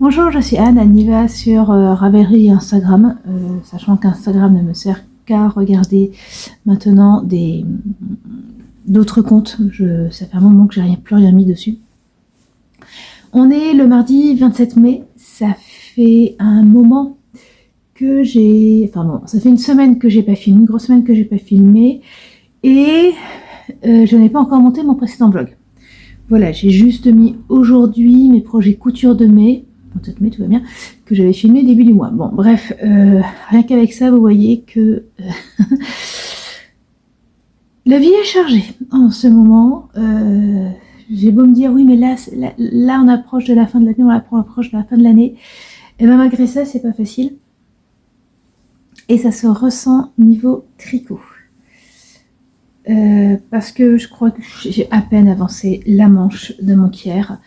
Bonjour, je suis Anne Aniva sur Ravelry et Instagram, sachant qu'Instagram ne me sert qu'à regarder maintenant d'autres comptes. Ça fait un moment que j'ai plus rien mis dessus. On est le mardi 27 mai, ça fait un moment que ça fait une semaine que j'ai pas filmé, une grosse semaine que j'ai pas filmé, et je n'ai pas encore monté mon précédent vlog. Voilà, j'ai juste mis aujourd'hui mes projets couture de mai, 27 mai, tout va bien, que j'avais filmé début du mois. Bon, bref, rien qu'avec ça, vous voyez que la vie est chargée en ce moment. J'ai beau me dire, oui, mais là, on approche de la fin de l'année, on approche de la fin de l'année. Et bien, malgré ça, c'est pas facile. Et ça se ressent niveau tricot. Parce que je crois que j'ai à peine avancé la manche de mon tiers.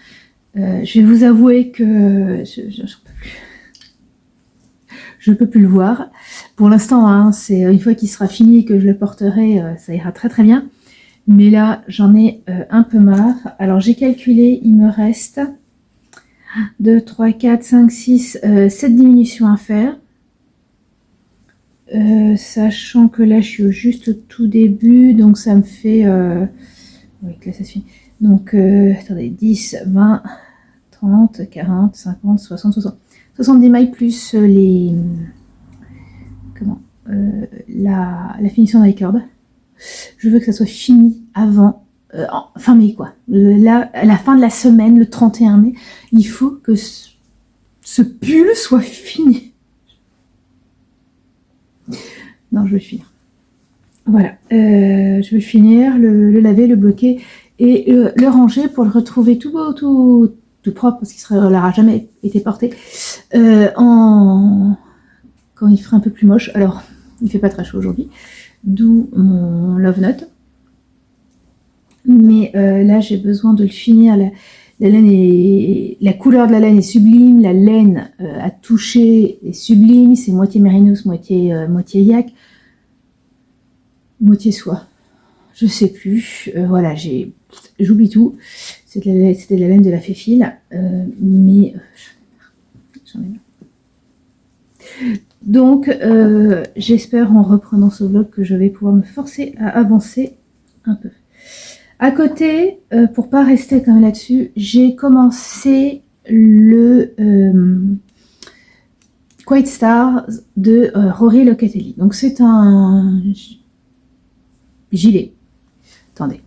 Je vais vous avouer que je peux plus le voir. Pour l'instant, hein, c'est une fois qu'il sera fini et que je le porterai, ça ira très très bien. Mais là, j'en ai un peu marre. Alors, j'ai calculé, il me reste 2, 3, 4, 5, 6, 7 diminutions à faire. Sachant que là, je suis juste au tout début, donc ça me fait... oui, là, ça se finit. Donc, attendez, 10, 20, 30, 40, 50, 60, 60. 70 mailles plus la finition avec corde. Je veux que ça soit fini avant fin mai, quoi. Là, à la fin de la semaine, le 31 mai, il faut que ce pull soit fini. Non, je vais finir. Voilà, je vais finir, le laver, le bloquer et le ranger pour le retrouver tout beau, tout propre, parce qu'il n'aura jamais été porté quand il fera un peu plus moche. Alors, il fait pas très chaud aujourd'hui, d'où mon love note. Mais là, j'ai besoin de le finir. La laine la couleur de la laine est sublime, la laine à toucher est sublime, c'est moitié mérinos, moitié yak, moitié soie. Je sais plus. Voilà, j'oublie tout. C'était de la laine de la Féfile, mais j'en ai marre. Donc, j'espère en reprenant ce vlog que je vais pouvoir me forcer à avancer un peu. À côté, pour pas rester comme là-dessus, j'ai commencé le Quiet Star de Rory Locatelli. Donc c'est un gilet. Attendez.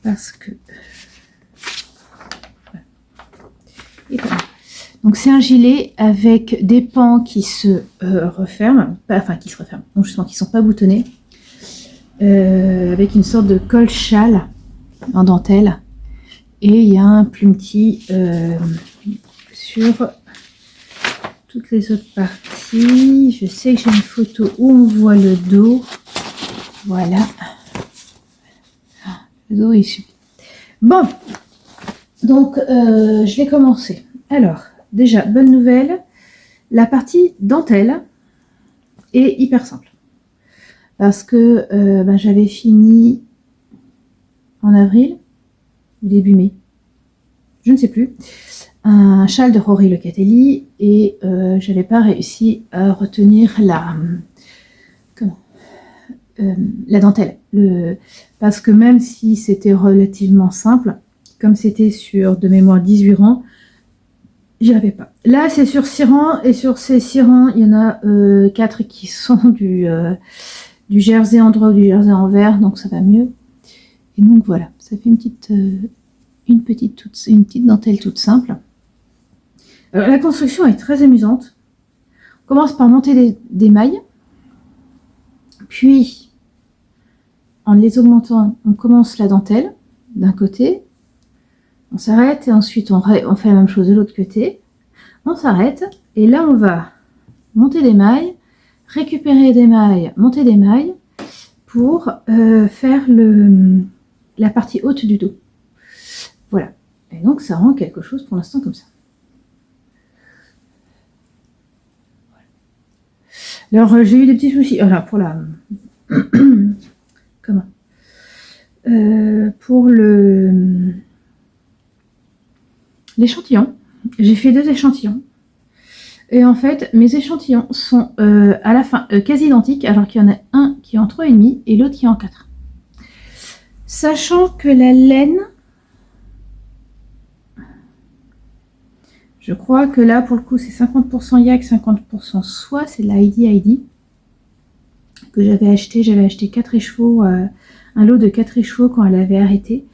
Parce que... Et voilà. Donc c'est un gilet avec des pans qui se referment. Enfin, qui se referment. Non, justement, qui ne sont pas boutonnés. Avec une sorte de col châle en dentelle. Et il y a un plumetis sur toutes les autres parties. Je sais que j'ai une photo où on voit le dos. Voilà. Le dos est sublime. Bon, donc je vais commencer. Alors, déjà, bonne nouvelle, la partie dentelle est hyper simple. Parce que j'avais fini en avril ou début mai, je ne sais plus, un châle de Rory Locatelli et j'avais pas réussi à retenir la dentelle. Parce que même si c'était relativement simple, comme c'était sur de mémoire 18 rangs, j'y avais pas. Là, c'est sur 6 rangs et sur ces 6 rangs, il y en a 4 qui sont du jersey en drap ou du jersey en vert, donc ça va mieux. Et donc voilà, ça fait une petite dentelle toute simple. Alors, la construction est très amusante. On commence par monter des mailles, puis en les augmentant, on commence la dentelle d'un côté, on s'arrête et ensuite on fait la même chose de l'autre côté. On s'arrête et là on va monter des mailles, récupérer des mailles, monter des mailles pour faire la partie haute du dos. Voilà. Et donc ça rend quelque chose pour l'instant comme ça. Alors j'ai eu des petits soucis. Alors pour la... Comment pour l'échantillon. J'ai fait 2 échantillons. Et en fait, mes échantillons sont à la fin quasi identiques, alors qu'il y en a un qui est en 3,5 et l'autre qui est en 4. Sachant que la laine, je crois que là, pour le coup, c'est 50% yak, 50% soie. C'est de la Heidi que j'avais acheté. J'avais acheté 4 écheveaux, un lot de 4 écheveaux quand elle avait arrêté.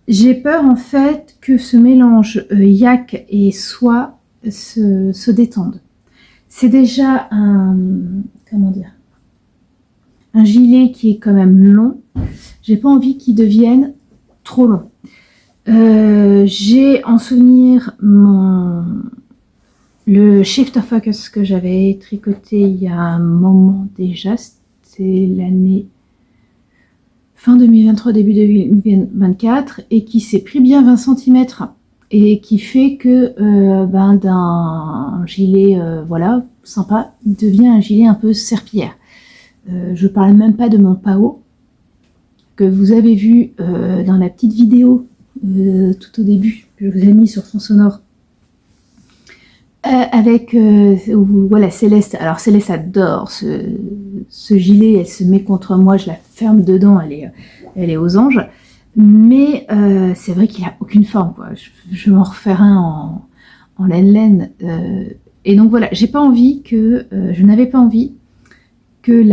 J'ai peur, en fait, que ce mélange yak et soie se détende. C'est déjà comment dire, un gilet qui est quand même long. J'ai pas envie qu'il devienne trop long. J'ai en souvenir le Shift of Focus que j'avais tricoté il y a un moment déjà. C'était l'année fin 2023, début 2024, et qui s'est pris bien 20 cm et qui fait que d'un gilet voilà, sympa, il devient un gilet un peu serpillière. Je parle même pas de mon PAO que vous avez vu dans la petite vidéo tout au début que je vous ai mis sur Fond Sonore avec voilà, Céleste. Alors Céleste adore ce gilet, elle se met contre moi, je la ferme dedans, elle est aux anges, mais c'est vrai qu'il a aucune forme, quoi. Je vais m'en refaire un en laine, et donc voilà, je n'avais pas envie que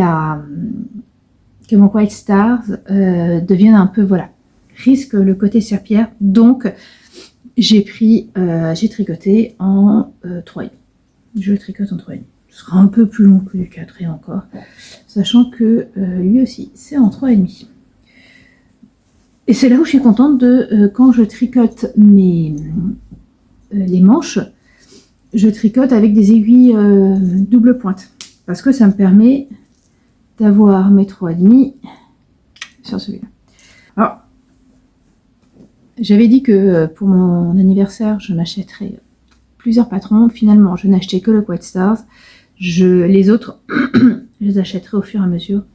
mon White Stars devienne un peu, voilà, risque le côté serpillière. Donc j'ai tricoté en 3,5. Je tricote en 3,5. Ce sera un peu plus long que du 4 et encore, sachant que lui aussi c'est en 3,5. Et c'est là où je suis contente de quand je tricote les manches, je tricote avec des aiguilles double pointe, parce que ça me permet d'avoir mes 3,5 sur celui-là. Alors, j'avais dit que pour mon anniversaire, je m'achèterais plusieurs patrons. Finalement, je n'achetais que le White Stars. Les autres, je les achèterai au fur et à mesure.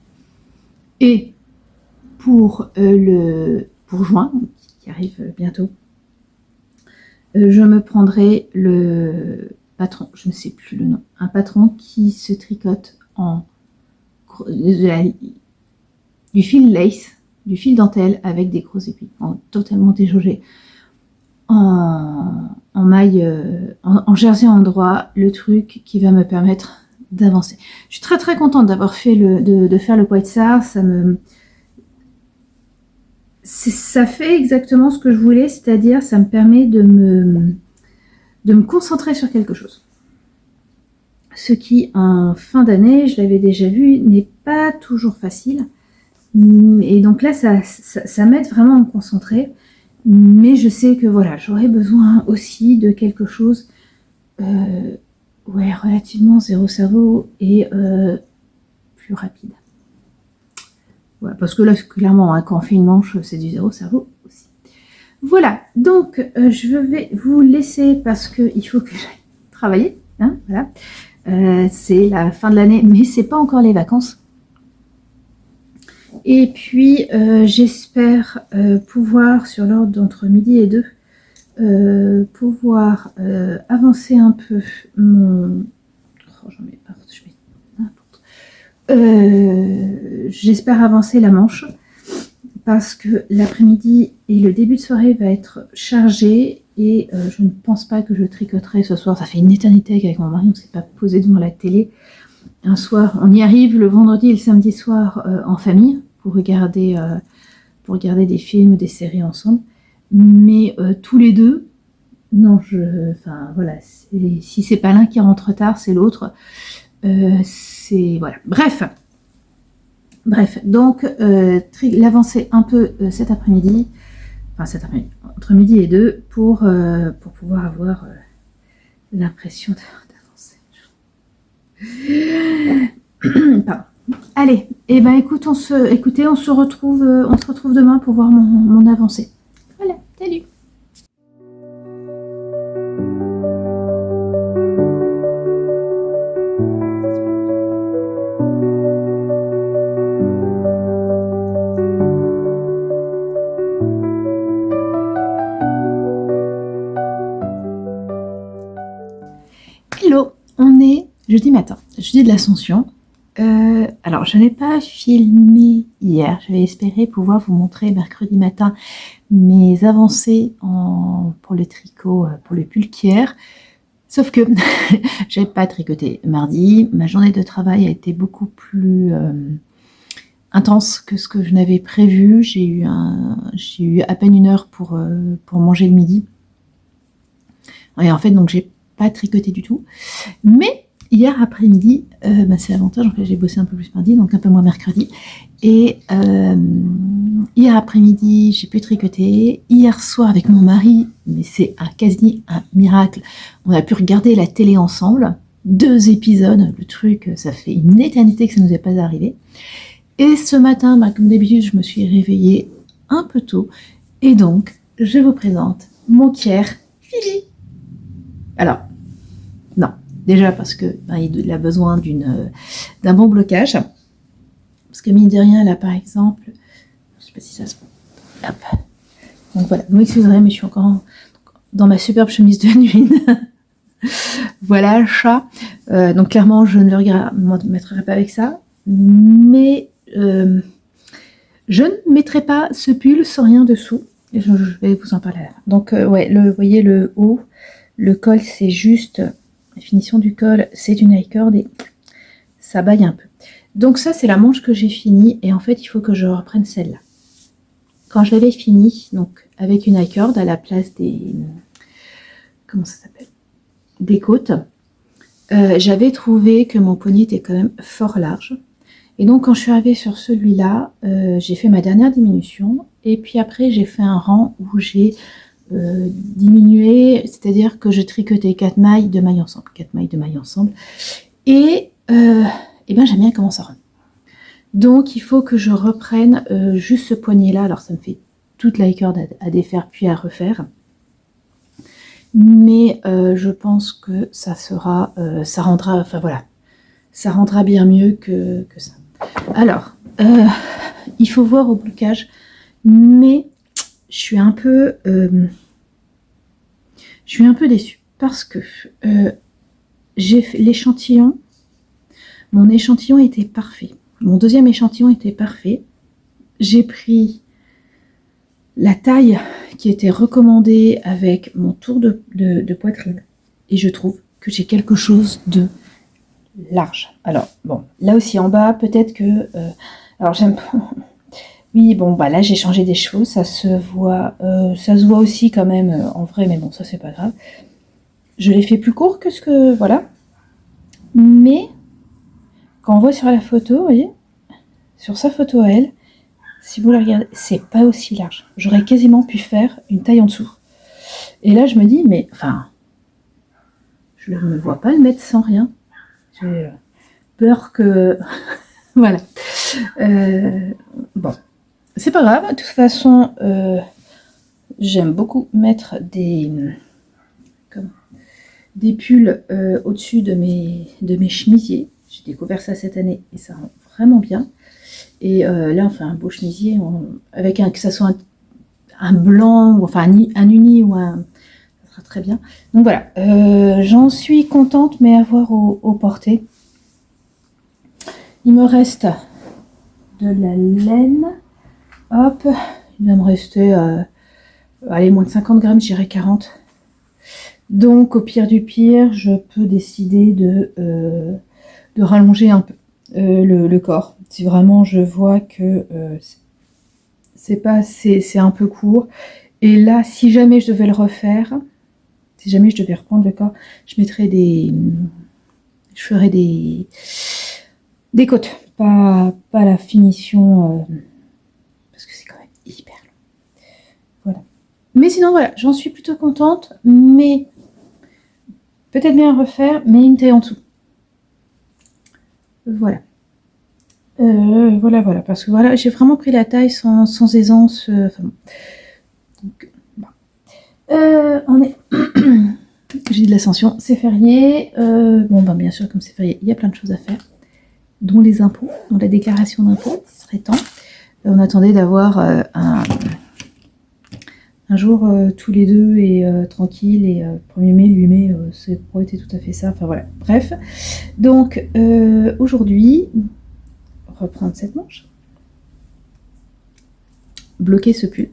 Et pour juin, qui arrive bientôt, je me prendrai le patron, je ne sais plus le nom, un patron qui se tricote en du fil lace, du fil dentelle avec des gros épis, totalement déjaugé, en maille, en jersey endroit, le truc qui va me permettre d'avancer. Je suis très très contente d'avoir fait de faire le White Star. Ça fait exactement ce que je voulais, c'est-à-dire ça me permet de me concentrer sur quelque chose. Ce qui, en fin d'année, je l'avais déjà vu, n'est pas toujours facile. Et donc là, ça m'aide vraiment à me concentrer. Mais je sais que voilà, j'aurais besoin aussi de quelque chose relativement zéro cerveau et plus rapide. Voilà, parce que là, clairement, quand on fait une manche, c'est du zéro cerveau aussi. Voilà, donc je vais vous laisser parce qu'il faut que j'aille travailler. Hein, voilà. C'est la fin de l'année, mais c'est pas encore les vacances. Et puis j'espère pouvoir, sur l'ordre d'entre midi et 2, pouvoir avancer un peu mon... Oh, j'en mets partout, je mets n'importe. J'espère avancer la manche parce que l'après-midi et le début de soirée va être chargé et je ne pense pas que je tricoterai ce soir. Ça fait une éternité qu'avec mon mari on ne s'est pas posé devant la télé. Un soir, on y arrive le vendredi et le samedi soir en famille pour regarder des films ou des séries ensemble. Mais tous les deux, non, enfin voilà, si c'est pas l'un qui rentre tard, c'est l'autre. C'est voilà. Bref, donc l'avancer un peu cet après-midi, entre midi et 2 pour pouvoir avoir l'impression d'avancer. Pardon. Allez, et ben écoutez, on se retrouve demain pour voir mon avancée. Voilà, salut. on est jeudi matin, jeudi de l'Ascension. Alors, je n'ai pas filmé hier. J'avais espéré pouvoir vous montrer mercredi matin mes avancées pour le tricot, pour le pull qu'hier. Sauf que j'ai pas tricoté mardi. Ma journée de travail a été beaucoup plus intense que ce que je n'avais prévu. J'ai eu à peine 1 heure pour manger le midi. Et en fait, donc j'ai pas tricoté du tout. Mais hier après-midi, c'est l'avantage, en fait, j'ai bossé un peu plus mardi, donc un peu moins mercredi. Et hier après-midi, j'ai pu tricoter. Hier soir avec mon mari, mais c'est quasi un miracle, on a pu regarder la télé ensemble. 2 épisodes, le truc, ça fait une éternité que ça ne nous est pas arrivé. Et ce matin, comme d'habitude, je me suis réveillée un peu tôt. Et donc, je vous présente mon Kier Fili. Alors, non. Déjà parce que il a besoin d'un bon blocage. Parce que mine de rien, là par exemple, je sais pas si ça se voit. Hop. Donc voilà, vous m'excuserez, mais je suis encore dans ma superbe chemise de nuit. Voilà, chat. Donc clairement, je ne le mettrai pas avec ça. Mais je ne mettrai pas ce pull sans rien dessous. Et je vais vous en parler là. Donc ouais, vous voyez le haut, le col, c'est juste... La finition du col, c'est une high cord et ça baille un peu. Donc ça, c'est la manche que j'ai finie. Et en fait, il faut que je reprenne celle-là. Quand je l'avais finie, donc avec une high cord à la place des... Comment ça s'appelle? Des côtes. J'avais trouvé que mon poignet était quand même fort large. Et donc, quand je suis arrivée sur celui-là, j'ai fait ma dernière diminution. Et puis après, j'ai fait un rang où j'ai... diminuer, c'est-à-dire que je tricotais 4 mailles de mailles ensemble. 4 mailles de mailles ensemble. Et j'aime bien comment ça rend. Donc, il faut que je reprenne juste ce poignet-là. Alors, ça me fait toute la corde à défaire puis à refaire. Mais je pense que ça sera... ça rendra... Enfin, voilà. Ça rendra bien mieux que ça. Alors, il faut voir au blocage. Mais... je suis un peu déçue parce que j'ai fait l'échantillon. Mon échantillon était parfait. Mon deuxième échantillon était parfait. J'ai pris la taille qui était recommandée avec mon tour de poitrine et je trouve que j'ai quelque chose de large. Alors bon, là aussi en bas, peut-être que alors j'aime pas. Oui, bon, là, j'ai changé des chevaux, ça se voit aussi quand même en vrai, mais bon, ça, c'est pas grave. Je l'ai fait plus court que ce que, voilà. Mais, quand on voit sur la photo, vous voyez, sur sa photo à elle, si vous la regardez, c'est pas aussi large. J'aurais quasiment pu faire une taille en dessous. Et là, je me dis, mais, enfin, je ne me vois pas le mettre sans rien. J'ai peur que... voilà. Bon. C'est pas grave, de toute façon, j'aime beaucoup mettre des pulls au-dessus de mes chemisiers. J'ai découvert ça cette année et ça rend vraiment bien. Et là, on fait un beau chemisier avec que ça soit un blanc, ou enfin un uni ou un... Ça sera très bien. Donc voilà, j'en suis contente, mais à voir au porté. Il me reste de la laine. Hop, il va me rester, moins de 50 grammes, je dirais 40. Donc, au pire du pire, je peux décider de rallonger un peu le corps. Si vraiment je vois que c'est un peu court. Et là, si jamais je devais le refaire, si jamais je devais reprendre le corps, je ferais des côtes, pas la finition... parce que c'est quand même hyper long. Voilà. Mais sinon, voilà, j'en suis plutôt contente, mais peut-être bien à refaire, mais une taille en dessous. Voilà. Voilà, parce que voilà, j'ai vraiment pris la taille sans aisance. Enfin bon. Donc, bon. On est... j'ai de l'Ascension, c'est férié. Bien sûr, comme c'est férié, il y a plein de choses à faire, dont les impôts, dont la déclaration d'impôts, il serait temps. On attendait d'avoir un jour tous les deux et tranquille, et 1er mai, 8 mai, c'est pour été tout à fait ça, enfin voilà, bref. Donc aujourd'hui, reprendre cette manche, bloquer ce pull,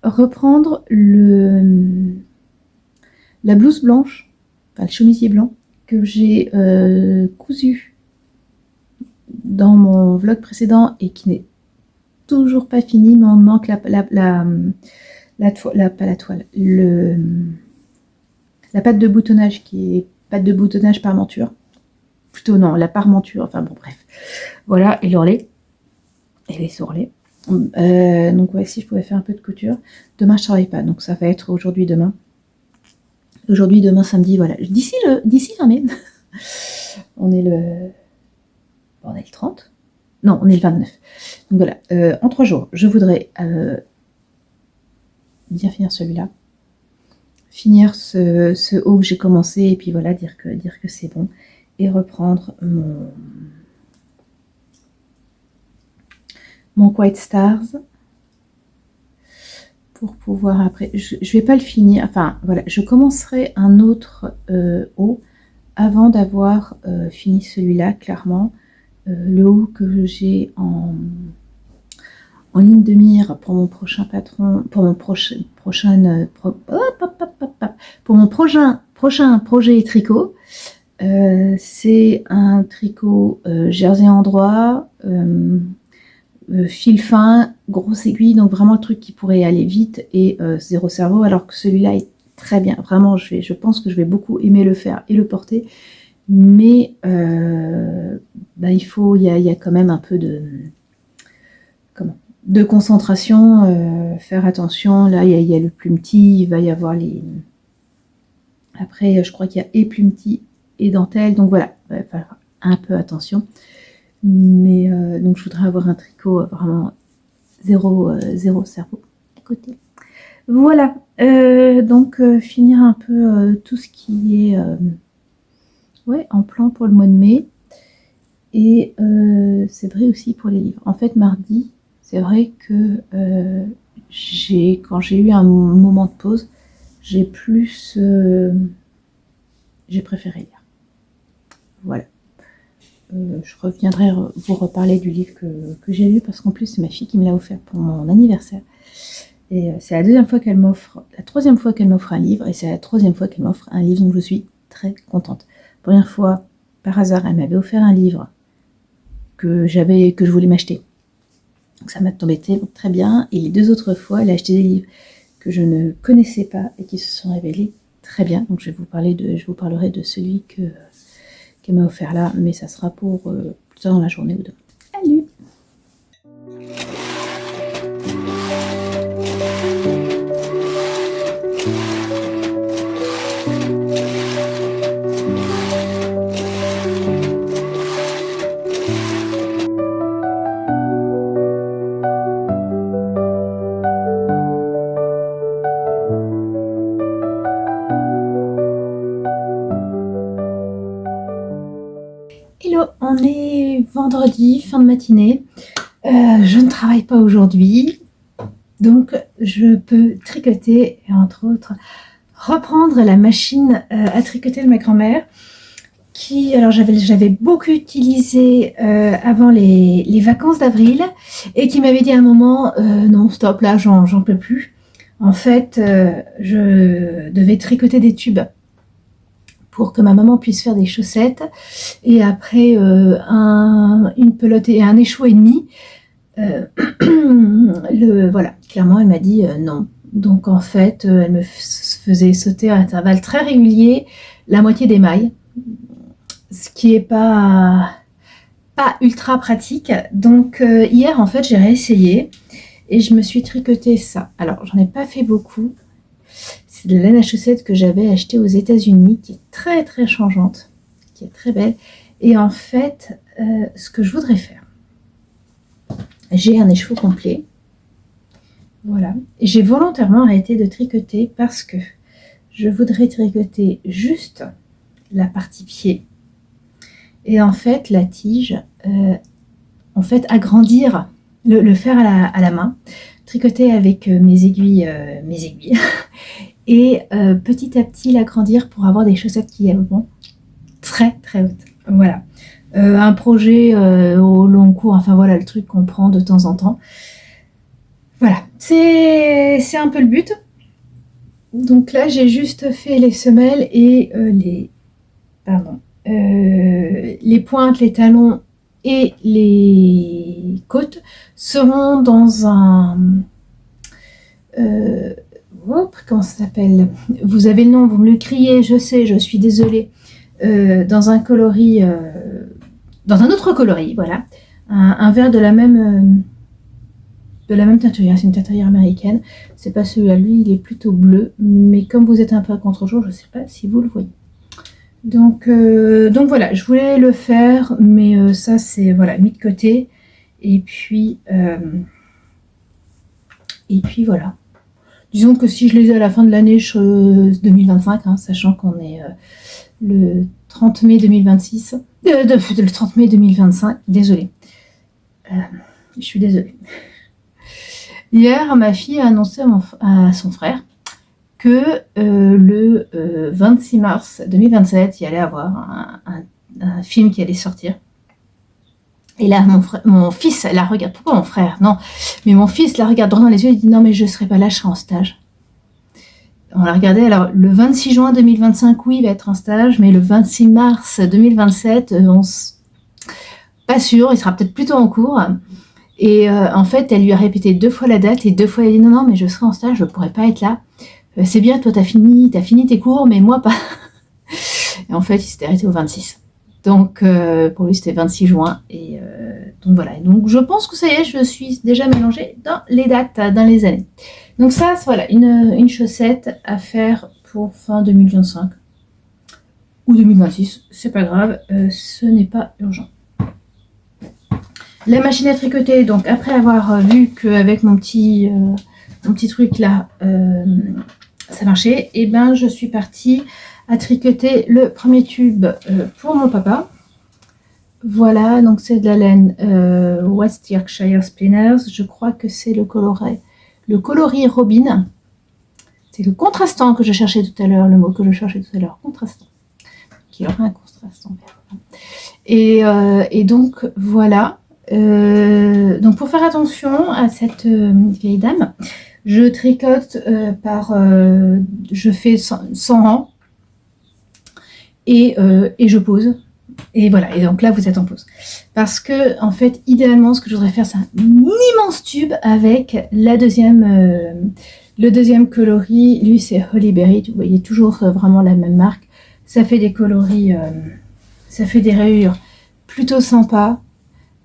reprendre la blouse blanche, enfin le chemisier blanc, que j'ai cousu dans mon vlog précédent et qui n'est toujours pas fini, mais on manque la patte de boutonnage, qui est patte de boutonnage parmenture. Plutôt non, la parmenture, enfin bon bref. Voilà, et l'ourlet. Et les ourlets. Donc ouais, si je pouvais faire un peu de couture. Demain je travaille pas, donc ça va être aujourd'hui, demain. Aujourd'hui, demain, samedi, voilà. D'ici fin mai. On est le 30. Non, on est le 29. Donc voilà, en 3 jours, je voudrais bien finir celui-là. Finir ce haut que j'ai commencé, et puis voilà, dire que c'est bon. Et reprendre mon White Stars. Pour pouvoir après, je vais pas le finir, enfin voilà, je commencerai un autre haut avant d'avoir fini celui-là, clairement. Le haut que j'ai en ligne de mire pour mon prochain patron, pour mon prochain projet tricot. C'est un tricot jersey endroit, fil fin, grosse aiguille, donc vraiment le truc qui pourrait aller vite et zéro cerveau, alors que celui-là est très bien. Vraiment, je pense que je vais beaucoup aimer le faire et le porter, mais il y a quand même un peu de concentration, faire attention. Là, il y a le plumetis, il va y avoir les... Après, je crois qu'il y a et plumetis et dentelle, donc voilà, il va falloir un peu attention. Mais donc je voudrais avoir un tricot vraiment zéro cerveau à côté. Voilà, donc finir un peu tout ce qui est en plan pour le mois de mai. Et c'est vrai aussi pour les livres. En fait, mardi, c'est vrai que quand j'ai eu un moment de pause, j'ai préféré lire. Voilà. Je reviendrai vous reparler du livre que j'ai lu, parce qu'en plus c'est ma fille qui me l'a offert pour mon anniversaire, et c'est la troisième fois qu'elle m'offre un livre, et c'est la troisième fois qu'elle m'offre un livre, donc je suis très contente. Première fois, par hasard, elle m'avait offert un livre que je voulais m'acheter, donc ça m'a tombé très bien, et les 2 autres fois elle a acheté des livres que je ne connaissais pas et qui se sont révélés très bien. Donc je vous parlerai de celui qu'elle m'a offert là, mais ça sera pour plus tard dans la journée ou demain. Salut! Hello, on est vendredi, fin de matinée. Je ne travaille pas aujourd'hui, donc je peux tricoter et entre autres reprendre la machine à tricoter de ma grand-mère, qui, alors j'avais beaucoup utilisé avant les vacances d'avril, et qui m'avait dit à un moment non stop, là j'en peux plus. En fait, je devais tricoter des tubes pour que ma maman puisse faire des chaussettes, et après une pelote et un échoua et demi. Voilà, clairement elle m'a dit non. Donc en fait elle me faisait sauter à intervalles très réguliers la moitié des mailles, ce qui est pas ultra pratique. Donc hier en fait j'ai réessayé et je me suis tricoté ça. Alors j'en ai pas fait beaucoup, c'est de la laine à chaussettes que j'avais acheté aux États-Unis, qui est très très changeante, qui est très belle. Et en fait ce que je voudrais faire, j'ai un écheveau complet, voilà, et j'ai volontairement arrêté de tricoter parce que je voudrais tricoter juste la partie pied, et en fait la tige, agrandir le faire à la main, tricoter avec mes aiguilles, et petit à petit l'agrandir pour avoir des chaussettes qui vont très très hautes. Voilà. Un projet au long cours, enfin voilà le truc qu'on prend de temps en temps. Voilà, c'est un peu le but. Donc là, j'ai juste fait les semelles et les pointes, les talons et les côtes seront dans un... comment ça s'appelle? Vous avez le nom, vous me le criez, je sais, je suis désolée. Dans un coloris... dans un autre coloris, voilà. Un vert de la même teinturière, c'est une teinturière américaine. C'est pas celui-là, lui, il est plutôt bleu. Mais comme vous êtes un peu à contre-jour, je sais pas si vous le voyez. Donc voilà, je voulais le faire, mais ça c'est voilà mis de côté. Et puis voilà. Disons que si je les ai à la fin de l'année 2025, hein, sachant qu'on est le 30 mai 2026, le 30 mai 2025, désolée. Je suis désolée. Hier, ma fille a annoncé à son frère que le 26 mars 2027, il y allait avoir un film qui allait sortir. Et là, mon fils la regarde. Pourquoi mon frère? Non, mais mon fils la regarde droit dans les yeux et dit non, mais je ne serai pas là, je serai en stage. On l'a regardé. Alors, le 26 juin 2025, oui, il va être en stage, mais le 26 mars 2027, pas sûr, il sera peut-être plutôt en cours. Et en fait, elle lui a répété 2 fois la date et 2 fois elle a dit non, mais je serai en stage, je ne pourrai pas être là. C'est bien, toi, t'as fini tes cours, mais moi pas. Et en fait, il s'était arrêté au 26. Donc, pour lui, c'était 26 juin. Et donc, voilà. Et donc, je pense que ça y est, je suis déjà mélangée dans les dates, dans les années. Donc, ça, c'est voilà, une chaussette à faire pour fin 2025 ou 2026. C'est pas grave, ce n'est pas urgent. La machine à tricoter, donc, après avoir vu qu'avec mon petit truc là, ça marchait, et ben je suis partie à tricoter le premier tube pour mon papa. Voilà, donc c'est de la laine West Yorkshire Spinners. Je crois que c'est le coloris Robin. C'est le contrastant que je cherchais tout à l'heure, le mot que je cherchais tout à l'heure, contrastant. Qui aurait un contrastant. Et donc voilà. Donc pour faire attention à cette vieille dame, je tricote je fais 100 rangs et je pose. Et voilà, et donc là vous êtes en pause. Parce que en fait, idéalement, ce que je voudrais faire, c'est un immense tube avec le deuxième coloris. Lui, c'est Holly Berry. Vous voyez toujours vraiment la même marque. Ça fait des coloris, ça fait des rayures plutôt sympas.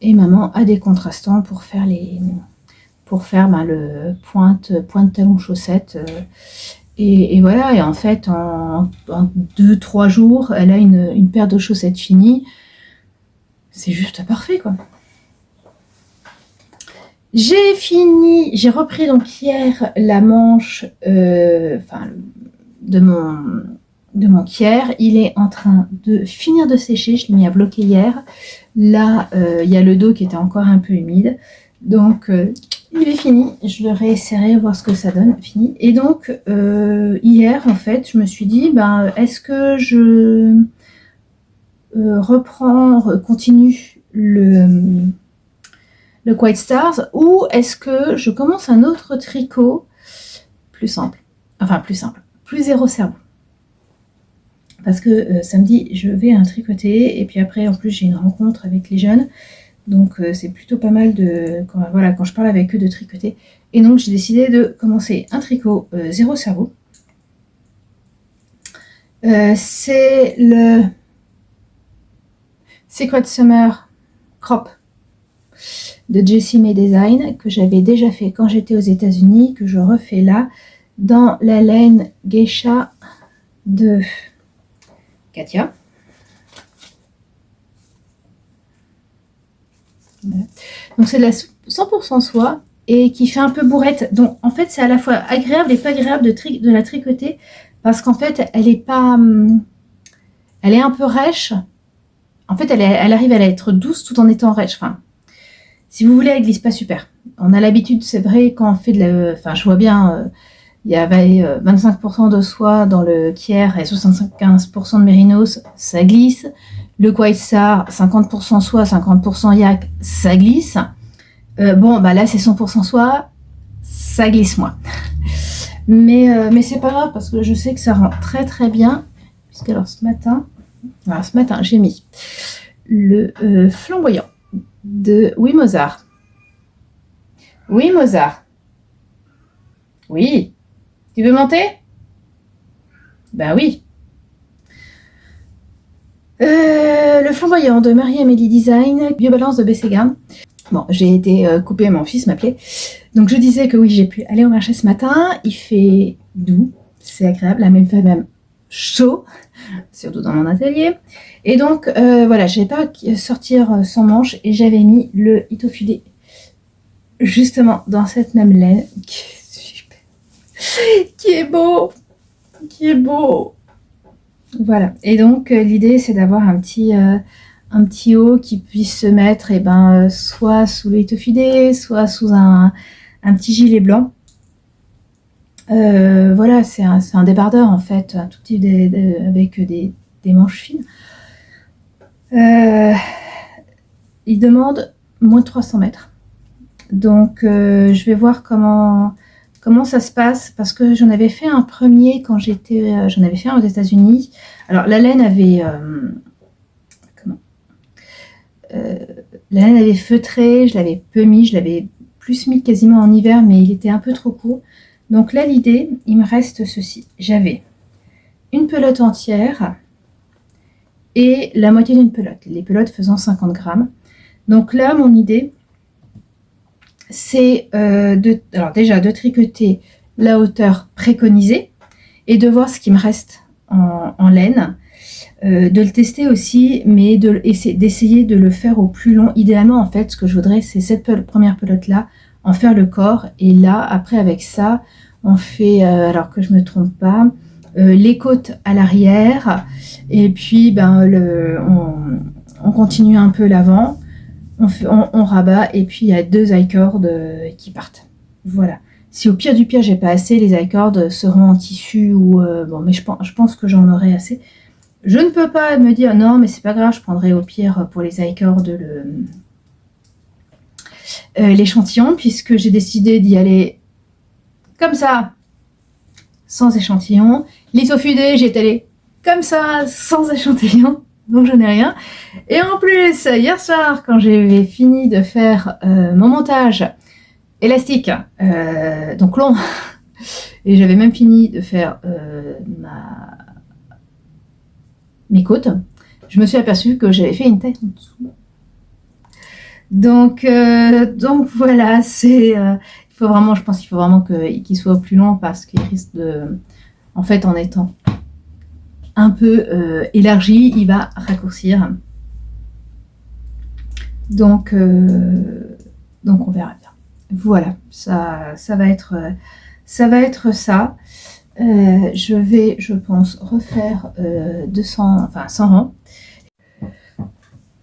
Et maman a des contrastants pour faire le pointe talon chaussette. Et voilà, et en fait, en 2-3 jours, elle a une paire de chaussettes finie. C'est juste parfait, quoi. J'ai repris donc hier la manche de mon kier. Il est en train de finir de sécher, je l'ai mis à bloquer hier. Là, il y a le dos qui était encore un peu humide. Donc, il est fini. Je le réessayerai, voir ce que ça donne. Fini. Et donc, hier, en fait, je me suis dit, est-ce que je continue le Quiet Stars ou est-ce que je commence un autre tricot plus simple, plus zéro cerveau. Parce que samedi, je vais un tricoter et puis après, en plus, j'ai une rencontre avec les jeunes. Donc, c'est plutôt pas mal quand je parle avec eux de tricoter. Et donc, j'ai décidé de commencer un tricot zéro cerveau. C'est le Secret Summer Crop de Jessie May Design que j'avais déjà fait quand j'étais aux États-Unis, que je refais là dans la laine Geisha de Katia. Voilà. Donc c'est de la 100% soie et qui fait un peu bourrette. Donc en fait c'est à la fois agréable et pas agréable de la tricoter parce qu'en fait elle est un peu rêche. En fait elle arrive à être douce tout en étant rêche. Enfin, Si vous voulez, elle glisse pas super. On a l'habitude, c'est vrai, quand on fait de la... Enfin, je vois bien, il y avait 25% de soie dans le Kier et 75% de mérinos, ça glisse. Le Quaisar, 50% soie, 50% yak, ça glisse. Bon, bah là, c'est 100% soie, ça glisse moins. Mais c'est pas grave parce que je sais que ça rend très très bien. Puisque alors ce matin, j'ai mis le flamboyant de Oui Mozart. Oui Mozart. Oui. Tu veux monter? Ben oui. Le flamboyant de Marie-Amélie Design, Biobalance de BC Garn. Bon, j'ai été coupée, mon fils m'appelait. Donc je disais que oui, j'ai pu aller au marché ce matin. Il fait doux, c'est agréable, la même fait même chaud, surtout dans mon atelier. Et donc voilà, je n'avais pas sortir sans manche et j'avais mis le Itofudé justement dans cette même laine qui est beau, qui est beau. Voilà. Et donc l'idée c'est d'avoir un petit haut qui puisse se mettre soit sous le Itofudé, soit sous un petit gilet blanc. Voilà, c'est un débardeur en fait, un tout petit avec des manches fines. Il demande moins de 300 mètres. Donc je vais voir comment ça se passe, parce que j'en avais fait un premier quand j'en avais fait un aux États-Unis. Alors la laine avait feutré, je l'avais peu mis, je l'avais plus mis quasiment en hiver, mais il était un peu trop court. Donc là, l'idée, il me reste ceci. J'avais une pelote entière et la moitié d'une pelote. Les pelotes faisant 50 grammes. Donc là, mon idée, c'est déjà de tricoter la hauteur préconisée et de voir ce qui me reste en laine. De le tester aussi, mais d'essayer de le faire au plus long. Idéalement, en fait, ce que je voudrais, c'est cette première pelote-là, en faire le corps. Et là, après, avec ça, on fait, alors que je ne me trompe pas, les côtes à l'arrière. Et puis, on continue un peu l'avant. On rabat. Et puis, il y a 2 I-cords qui partent. Voilà. Si au pire du pire, j'ai pas assez, les I-cords seront en tissu. Mais je pense que j'en aurai assez. Je ne peux pas me dire non, mais c'est pas grave, je prendrai au pire pour les I-cords l'échantillon, puisque j'ai décidé d'y aller comme ça, sans échantillon. L'Itofudé, j'y allée comme ça, sans échantillon, donc je n'ai rien. Et en plus, hier soir, quand j'ai fini de faire mon montage élastique, donc long, et j'avais même fini de faire mes côtes, je me suis aperçue que j'avais fait une taille en dessous. Donc voilà, je pense qu'il faut vraiment qu'il soit au plus long, parce qu'il risque de, en fait, en étant un peu élargi, il va raccourcir. Donc on verra bien. Voilà, ça va être ça. Je vais, je pense, refaire 100 rangs.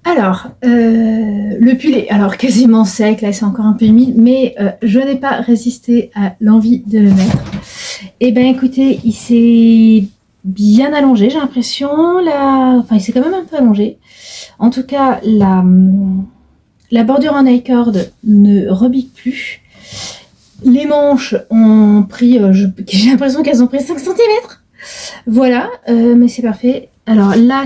Alors, le pull est alors quasiment sec, là c'est encore un peu humide, mais je n'ai pas résisté à l'envie de le mettre. Et ben écoutez, il s'est bien allongé, j'ai l'impression. Il s'est quand même un peu allongé. En tout cas, la bordure en I-cord ne rebique plus. Les manches ont pris, j'ai l'impression qu'elles ont pris 5 cm. Voilà, mais c'est parfait. Alors là,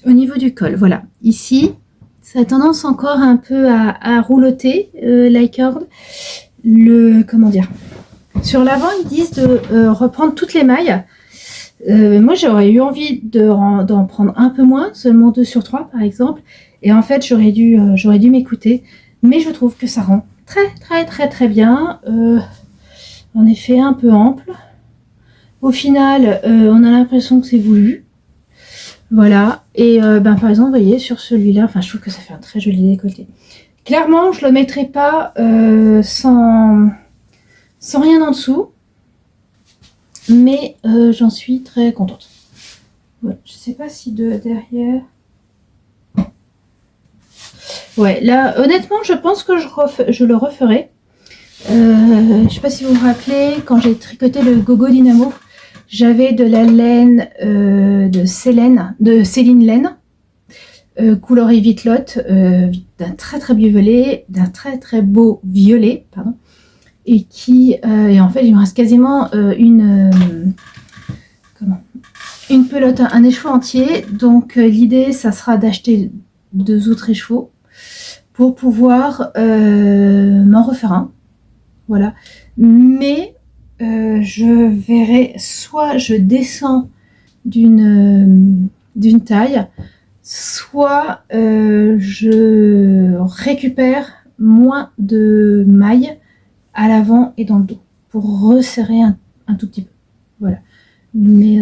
au niveau du col, voilà. Ici, ça a tendance encore un peu à roulotter, l'i-cord. Comment dire, sur l'avant, ils disent de reprendre toutes les mailles. Moi, j'aurais eu envie d'en prendre un peu moins, seulement 2 sur 3 par exemple. Et en fait, j'aurais dû m'écouter. Mais je trouve que ça rend très très très très bien. En effet, un peu ample. Au final, on a l'impression que c'est voulu. Voilà. Et par exemple, vous voyez, sur celui-là, je trouve que ça fait un très joli décolleté. Clairement, je ne le mettrai pas sans rien en dessous. Mais j'en suis très contente. Voilà. Je ne sais pas si derrière... Ouais, là, honnêtement, je pense que je le referai. Je sais pas si vous vous rappelez, quand j'ai tricoté le Gogo Dynamo, j'avais de la laine de Céline Laine, couleur Evitlotte, d'un très très violet, d'un très très beau violet, pardon, et et en fait il me reste quasiment une pelote, un écheveau entier. Donc l'idée, ça sera d'acheter 2 autres écheveaux pour pouvoir m'en refaire un. Voilà. Mais je verrai, soit je descends d'une taille, soit je récupère moins de mailles à l'avant et dans le dos pour resserrer un tout petit peu. Voilà. Mais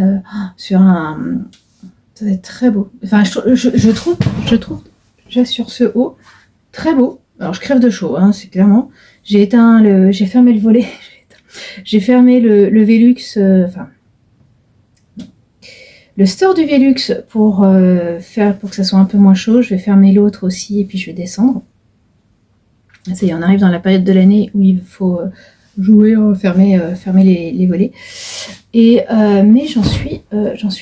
sur ça va être très beau. Enfin, je trouve, sur ce haut, très beau. Alors, je crève de chaud, hein, c'est clairement. J'ai fermé le volet, j'ai fermé le Velux, le store du Velux pour que ça soit un peu moins chaud. Je vais fermer l'autre aussi et puis je vais descendre. Ça y est, on arrive dans la période de l'année où il faut jouer, fermer les volets. Mais j'en suis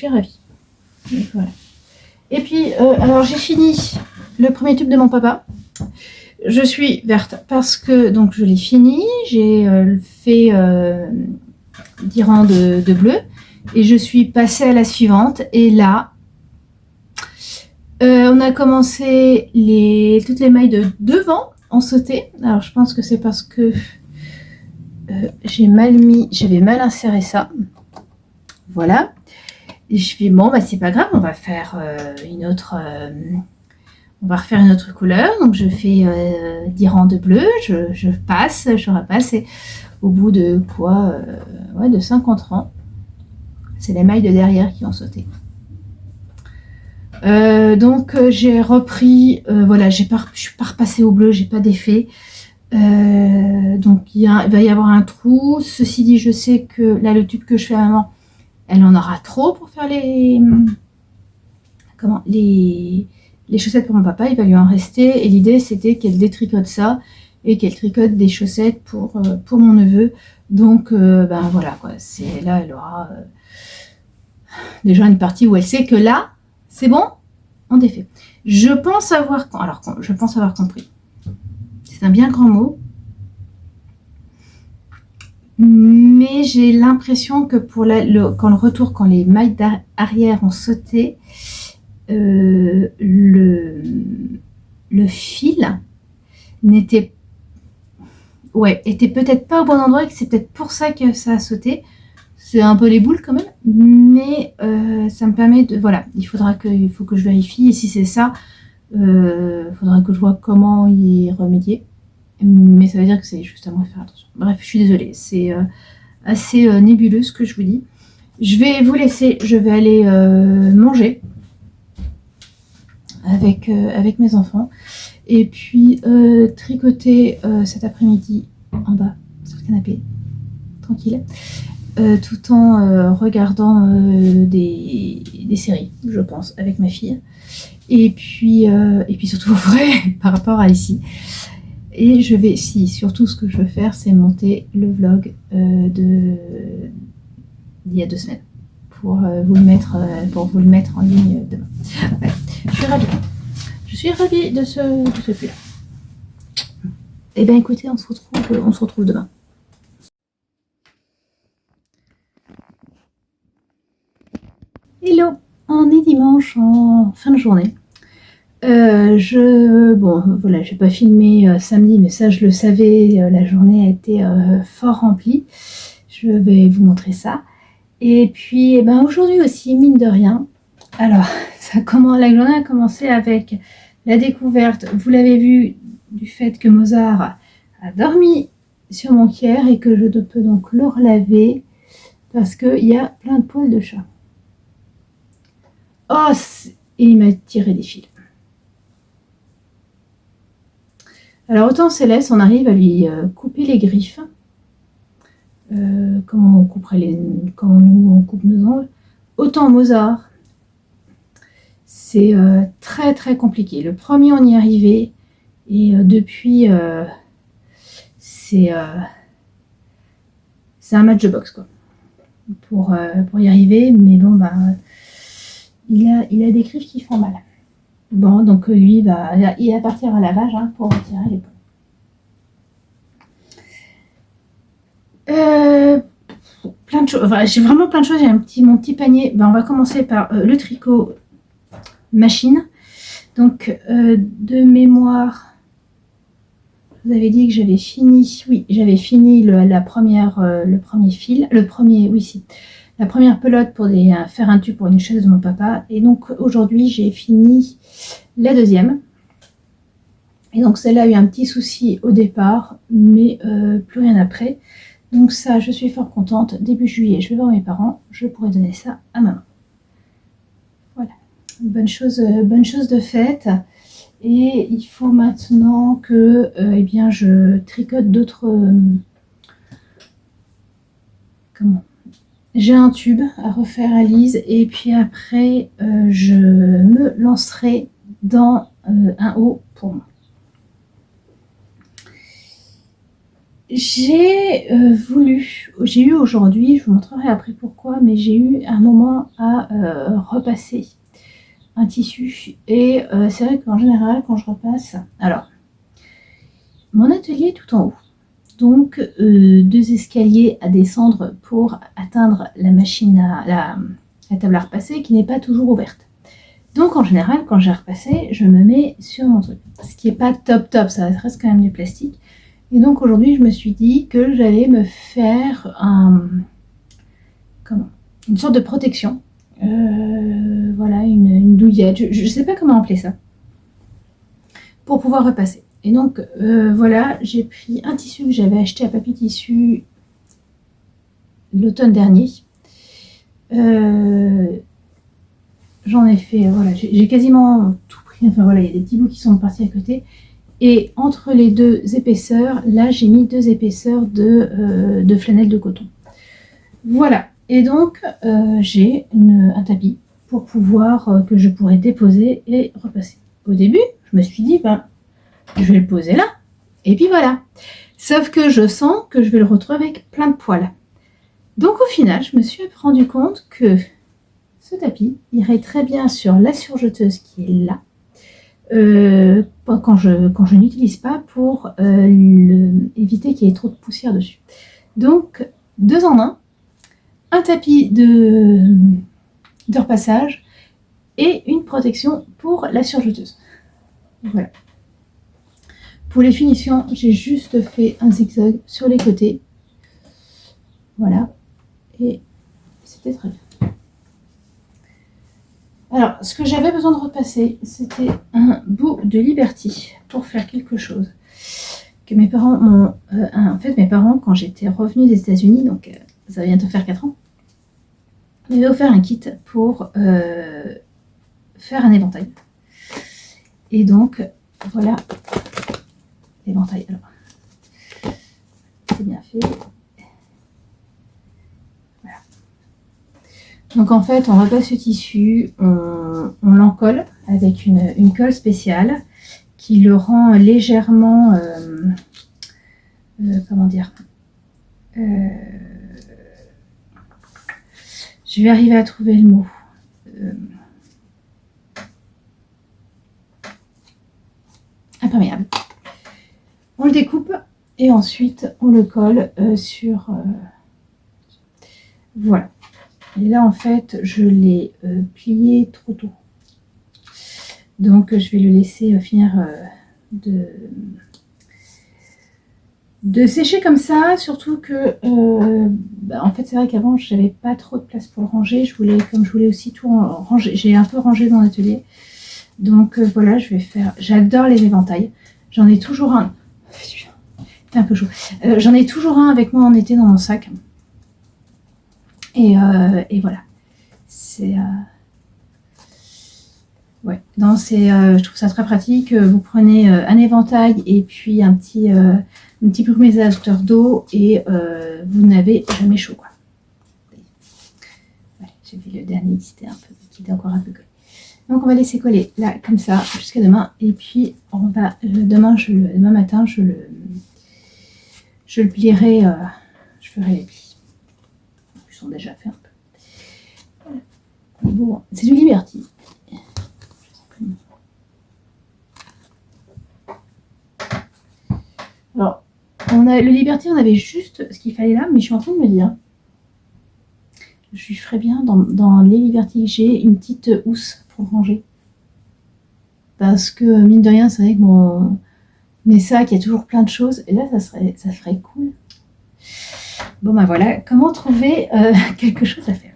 ravie. Donc, voilà. Et puis, alors j'ai fini le premier tube de mon papa. Je suis verte parce que donc je l'ai fini. J'ai fait 10 rangs de bleu et je suis passée à la suivante. Et là, on a commencé toutes les mailles de devant en sauté. Alors je pense que c'est parce que j'avais mal inséré ça. Voilà. Et je fais bon, bah c'est pas grave, on va faire on va refaire une autre couleur. Donc je fais 10 rangs de bleu, je repasse et au bout de quoi de 50 rangs, c'est les mailles de derrière qui ont sauté. Donc j'ai repris, voilà, je suis pas repassée au bleu, j'ai pas d'effet. Donc il va y avoir un trou. Ceci dit, je sais que là le tube que je fais à maman, elle en aura trop pour faire les chaussettes pour mon papa. Il va lui en rester et l'idée c'était qu'elle détricote ça et qu'elle tricote des chaussettes pour mon neveu. Donc ben voilà quoi, c'est là elle aura déjà une partie où elle sait que là c'est bon, on défait. Je pense avoir compris. C'est un bien grand mot. Mais j'ai l'impression que quand les mailles arrière ont sauté, le fil était peut-être pas au bon endroit et que c'est peut-être pour ça que ça a sauté. C'est un peu les boules quand même, mais ça me permet de... Voilà, il faut que je vérifie, et si c'est ça, il faudra que je vois comment y remédier. Mais ça veut dire que c'est juste à moi de faire attention. Bref, je suis désolée, c'est assez nébuleux ce que je vous dis. Je vais vous laisser, je vais aller manger avec mes enfants. Et puis tricoter cet après-midi en bas, sur le canapé, tranquille. Tout en regardant des séries, je pense, avec ma fille. Et puis surtout au vrai, par rapport à ici. Et surtout ce que je veux faire, c'est monter le vlog d'il y a 2 semaines pour vous le mettre en ligne demain. Ouais, je suis ravie de ce pull. Et bien écoutez, on se retrouve demain. Hello, on est dimanche en fin de journée. J'ai pas filmé samedi, mais ça je le savais, la journée a été fort remplie. Je vais vous montrer ça. Et puis, aujourd'hui aussi, mine de rien. Alors, la journée a commencé avec la découverte, vous l'avez vu, du fait que Mozart a dormi sur mon kier et que je peux donc le relaver parce qu'il y a plein de poils de chat. Oh, et il m'a tiré des fils. Alors autant Céleste, on arrive à lui couper les griffes, comme on coupe nos ongles. Autant Mozart, c'est très très compliqué. Le premier on y arrivait, Et depuis, c'est un match de boxe, quoi, pour y arriver. Mais bon, bah, il a des griffes qui font mal. Bon, donc lui, il va partir à lavage pour retirer les poils. Plein de choses. Enfin, j'ai vraiment plein de choses. J'ai mon petit panier. Ben, on va commencer par le tricot machine. Donc, de mémoire, je vous avais dit que j'avais fini. Oui, j'avais fini le premier fil. La première pelote pour faire un tube pour une chaise de mon papa. Et donc, aujourd'hui, j'ai fini la deuxième. Et donc, celle-là a eu un petit souci au départ, mais plus rien après. Donc ça, je suis fort contente. Début juillet, je vais voir mes parents. Je pourrai donner ça à maman. Voilà. Bonne chose de faite. Et il faut maintenant que je tricote d'autres... J'ai un tube à refaire à Lise. Et puis après, je me lancerai dans un haut pour moi. J'ai eu aujourd'hui, je vous montrerai après pourquoi, mais j'ai eu un moment à repasser un tissu. Et c'est vrai qu'en général, quand je repasse, alors, mon atelier est tout en haut. Donc, 2 escaliers à descendre pour atteindre la machine la table à repasser qui n'est pas toujours ouverte. Donc, en général, quand j'ai repassé, je me mets sur mon truc. Ce qui n'est pas top, ça reste quand même du plastique. Et donc aujourd'hui, je me suis dit que j'allais me faire une sorte de protection. Voilà, une douillette, je ne sais pas comment appeler ça, pour pouvoir repasser. Et donc voilà, j'ai pris un tissu que j'avais acheté à Papy Tissu l'automne dernier. J'en ai fait, voilà, j'ai quasiment tout pris. Enfin voilà, il y a des petits bouts qui sont partis à côté. Et entre les 2 épaisseurs, là j'ai mis 2 épaisseurs de flanelle de coton. Voilà. Et donc j'ai un tapis pour pouvoir que je pourrais déposer et repasser. Au début, je me suis dit, je vais le poser là. Et puis voilà. Sauf que je sens que je vais le retrouver avec plein de poils. Donc au final, je me suis rendu compte que ce tapis irait très bien sur la surjeteuse qui est là. Quand je n'utilise pas pour éviter qu'il y ait trop de poussière dessus. Donc 2 en 1 tapis de repassage et une protection pour la surjeteuse. Voilà. Pour les finitions, j'ai juste fait un zigzag sur les côtés. Voilà. Et c'était très bien. Alors, ce que j'avais besoin de repasser, c'était un bout de Liberty pour faire quelque chose. Que mes parents m'ont... en fait, mes parents, quand j'étais revenue des États-Unis, donc ça va bientôt faire 4 ans, m'avaient offert un kit pour faire un éventail. Et donc, voilà l'éventail. Alors, c'est bien fait. Donc en fait, on repasse ce tissu, on l'encolle avec une colle spéciale qui le rend légèrement, comment dire, je vais arriver à trouver le mot. Imperméable. On le découpe et ensuite on le colle sur... voilà. Et là, en fait, je l'ai plié trop tôt. Donc, je vais le laisser finir de sécher comme ça. Surtout que, en fait, c'est vrai qu'avant, je n'avais pas trop de place pour le ranger. Comme je voulais aussi tout ranger, j'ai un peu rangé dans l'atelier. Donc, voilà, je vais faire... J'adore les éventails. J'en ai toujours un. C'est un peu chaud. J'en ai toujours un avec moi en été dans mon sac. Et voilà. C'est... ouais. Non, je trouve ça très pratique. Vous prenez un éventail et puis un petit brumisateur d'eau et vous n'avez jamais chaud, quoi. Ouais, j'ai vu le dernier qui était encore un peu collé. Donc on va laisser coller là comme ça jusqu'à demain. Et puis on va demain matin je le plierai. Je ferai les plis. Ils sont déjà faits un peu. Voilà. Bon, c'est du Liberty. Alors, le Liberty, on avait juste ce qu'il fallait là, mais je suis en train de me dire, je lui ferais bien dans les Liberty que j'ai une petite housse pour ranger. Parce que, mine de rien, c'est vrai que mes sacs, il y a toujours plein de choses. Et là, ça ferait cool. Bon, ben voilà, comment trouver quelque chose à faire.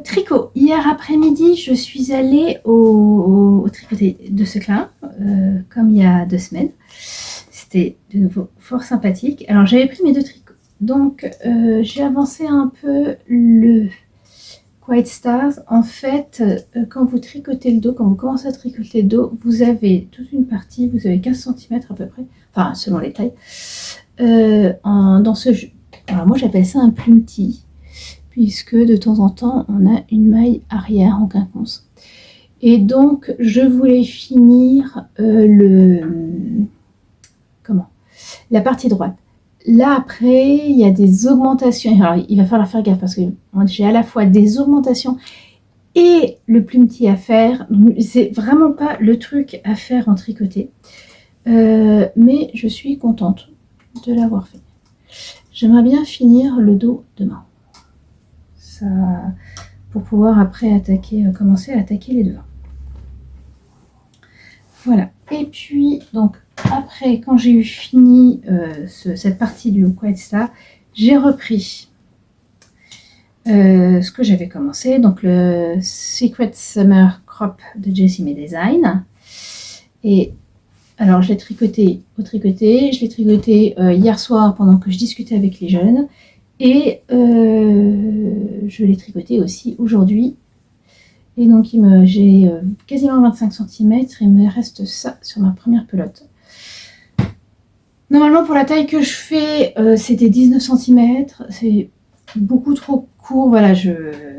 Tricot. Hier après-midi, je suis allée au tricoté de ce clin, comme il y a 2 semaines. C'était de nouveau fort sympathique. Alors j'avais pris mes 2 tricots. Donc j'ai avancé un peu le Quiet Stars. En fait, quand vous tricotez le dos, quand vous commencez à tricoter le dos, vous avez toute une partie, vous avez 15 cm à peu près, enfin selon les tailles, dans ce jeu. Alors moi j'appelle ça un plumety, puisque de temps en temps, on a une maille arrière en quinconce. Et donc, je voulais finir la partie droite. Là, après, il y a des augmentations. Alors, il va falloir faire gaffe parce que j'ai à la fois des augmentations et le plumety à faire. C'est vraiment pas le truc à faire en tricoté. Mais je suis contente de l'avoir fait. J'aimerais bien finir le dos demain. Ça, pour pouvoir après commencer à attaquer les devants. Voilà. Et puis, donc, après, quand j'ai eu fini cette partie du Quiet Star, j'ai repris ce que j'avais commencé, donc le Secret Summer Crop de Jessie Design. Et alors, je l'ai tricoté au tricoté. Je l'ai tricoté hier soir pendant que je discutais avec les jeunes. Et je l'ai tricoté aussi aujourd'hui. Et donc j'ai quasiment 25 cm. Il me reste ça sur ma première pelote. Normalement pour la taille que je fais, c'était 19 cm. C'est beaucoup trop court. Voilà,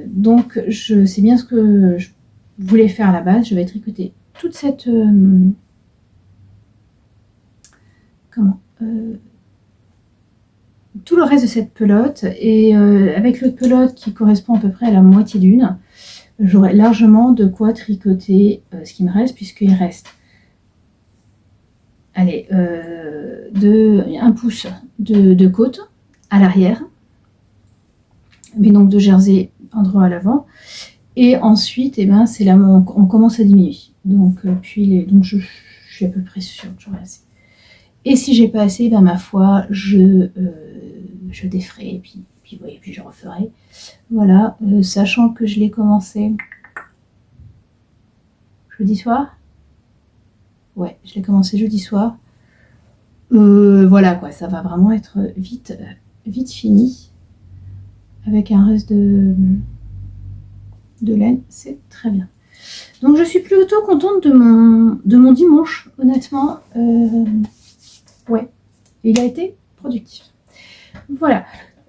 donc je sais bien ce que je voulais faire à la base. Je vais tricoter toute cette... tout le reste de cette pelote, et avec l'autre pelote qui correspond à peu près à la moitié d'une, j'aurai largement de quoi tricoter ce qui me reste, puisqu'il reste allez, 1 pouce de côte à l'arrière, mais donc de jersey endroit à l'avant, et ensuite eh ben, c'est là où on commence à diminuer, donc, donc je suis à peu près sûre que j'aurai assez. Et si j'ai pas assez, ben, ma foi, je déferai, et puis je referai. Voilà, sachant que je l'ai commencé jeudi soir. Ouais, je l'ai commencé jeudi soir. Voilà quoi, ça va vraiment être vite fini. Avec un reste de laine, c'est très bien. Donc je suis plutôt contente de mon dimanche, honnêtement. Ouais, il a été productif. Voilà.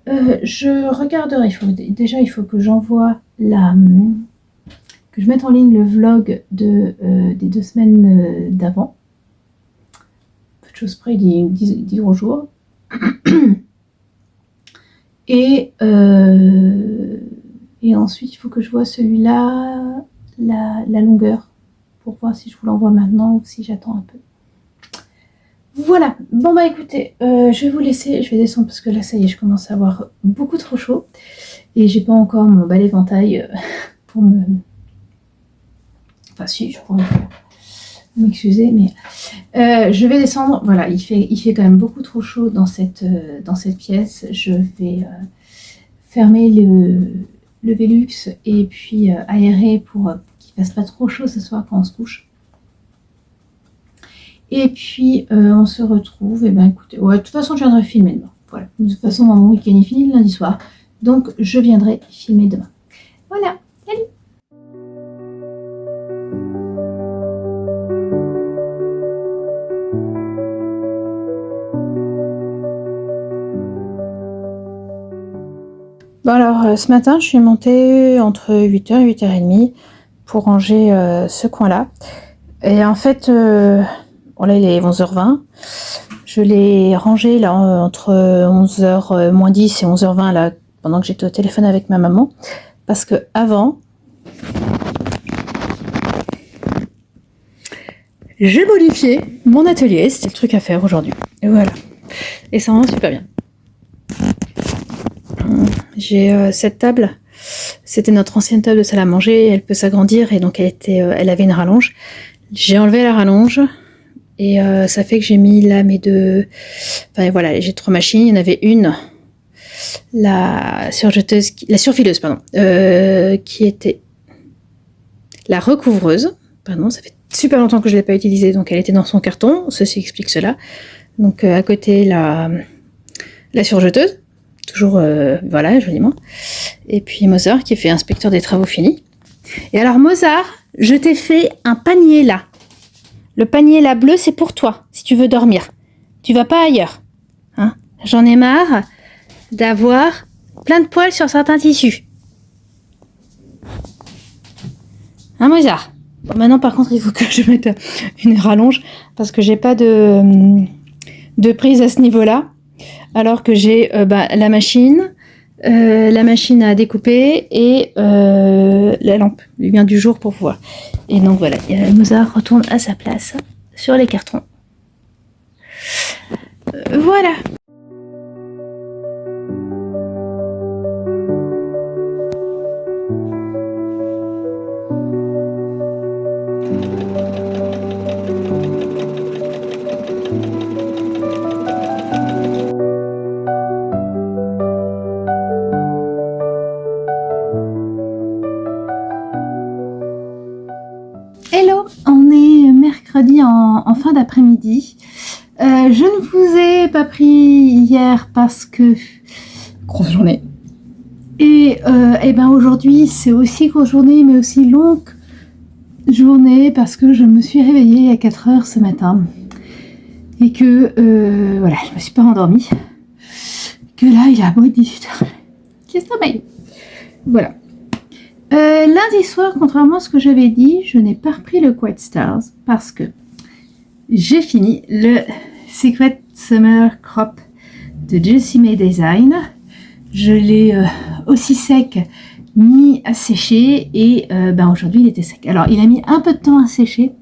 Je regarderai. Il faut que j'envoie que je mette en ligne le vlog des 2 semaines d'avant. Peu de choses près, il dit 10 gros jours. Et ensuite, il faut que je vois celui-là, la longueur, pour voir si je vous l'envoie maintenant ou si j'attends un peu. Voilà, bon bah écoutez, je vais vous laisser, je vais descendre parce que là ça y est, je commence à avoir beaucoup trop chaud et j'ai pas encore mon balai éventail pour me... Enfin si, je pourrais le faire, m'excuser, mais je vais descendre, voilà, il fait quand même beaucoup trop chaud dans cette pièce. Je vais fermer le Velux et puis aérer pour qu'il fasse pas trop chaud ce soir quand on se couche. Et puis, on se retrouve, et ben écoutez, ouais, de toute façon, je viendrai filmer demain. Voilà, de toute façon, mon week-end est fini le lundi soir, donc je viendrai filmer demain. Voilà, salut! Bon alors, ce matin, je suis montée entre 8h et 8h30 pour ranger ce coin-là. Et en fait, bon là il est 11h20. Je l'ai rangé là entre 11h moins 10 et 11h20 là, pendant que j'étais au téléphone avec ma maman. Parce que avant, j'ai modifié mon atelier. C'était le truc à faire aujourd'hui. Et voilà. Et ça rend super bien. J'ai cette table, c'était notre ancienne table de salle à manger, elle peut s'agrandir et donc elle avait une rallonge. J'ai enlevé la rallonge et ça fait que j'ai mis là mes deux... Enfin voilà, j'ai 3 machines, il y en avait une, la surfileuse, pardon, qui était la recouvreuse, pardon, ça fait super longtemps que je ne l'ai pas utilisée, donc elle était dans son carton, ceci explique cela. Donc à côté la surjeteuse, toujours voilà, joliment. Et puis Mozart qui fait inspecteur des travaux finis. Et alors Mozart, je t'ai fait un panier là. Le panier là bleu, c'est pour toi, si tu veux dormir. Tu vas pas ailleurs. Hein? J'en ai marre d'avoir plein de poils sur certains tissus. Hein Mozart? Bon, maintenant par contre, il faut que je mette une rallonge parce que j'ai pas de prise à ce niveau-là. Alors que j'ai la machine à découper et la lampe, lumière du jour pour voir. Et donc voilà, Mozart retourne à sa place sur les cartons. Voilà. Hello, on est mercredi en fin d'après-midi. Je ne vous ai pas pris hier parce que grosse journée. Et ben aujourd'hui c'est aussi grosse journée mais aussi longue journée parce que je me suis réveillée à 4h ce matin et que voilà, je me suis pas endormie. Que là il a beau 18h. J'ai sommeil. Voilà. Lundi soir, contrairement à ce que j'avais dit, je n'ai pas repris le Quiet Stars parce que j'ai fini le Secret Summer Crop de Jessie May Design. Je l'ai aussi sec mis à sécher et aujourd'hui il était sec. Alors il a mis un peu de temps à sécher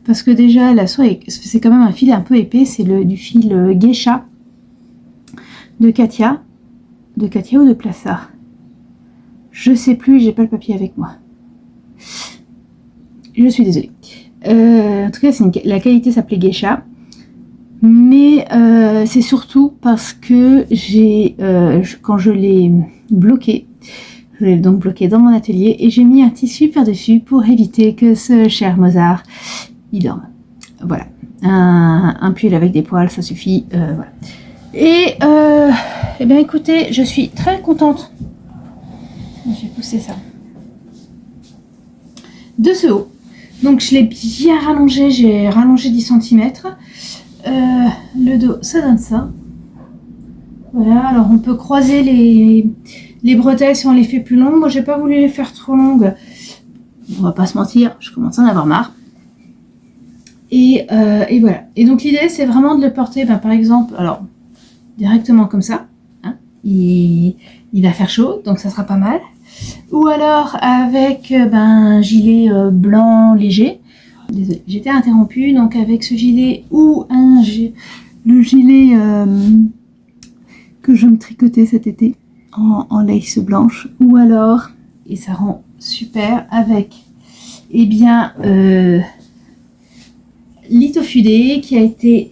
parce que déjà la soie c'est quand même un fil un peu épais, c'est du fil Geisha de Katia ou de Plaça. Je sais plus, j'ai pas le papier avec moi. Je suis désolée. En tout cas, la qualité s'appelait Geisha. Mais c'est surtout parce que quand je l'ai bloqué, je l'ai donc bloqué dans mon atelier et j'ai mis un tissu par-dessus pour éviter que ce cher Mozart il dorme. Voilà. Un pull avec des poils, ça suffit. Voilà. Et bien écoutez, je suis très contente. J'ai poussé ça. De ce haut. Donc je l'ai bien rallongé, j'ai rallongé 10 cm. Le dos, ça donne ça. Voilà, alors on peut croiser les bretelles si on les fait plus longues. Moi j'ai pas voulu les faire trop longues. On va pas se mentir, je commence à en avoir marre. Et voilà. Et donc l'idée c'est vraiment de le porter, par exemple, alors directement comme ça. Hein, il va faire chaud, donc ça sera pas mal. Ou alors avec un gilet blanc léger. Désolée, j'étais interrompue, donc avec ce gilet ou le gilet que je me tricotais cet été en lace blanche. Ou alors, et ça rend super, avec lithofudé qui a été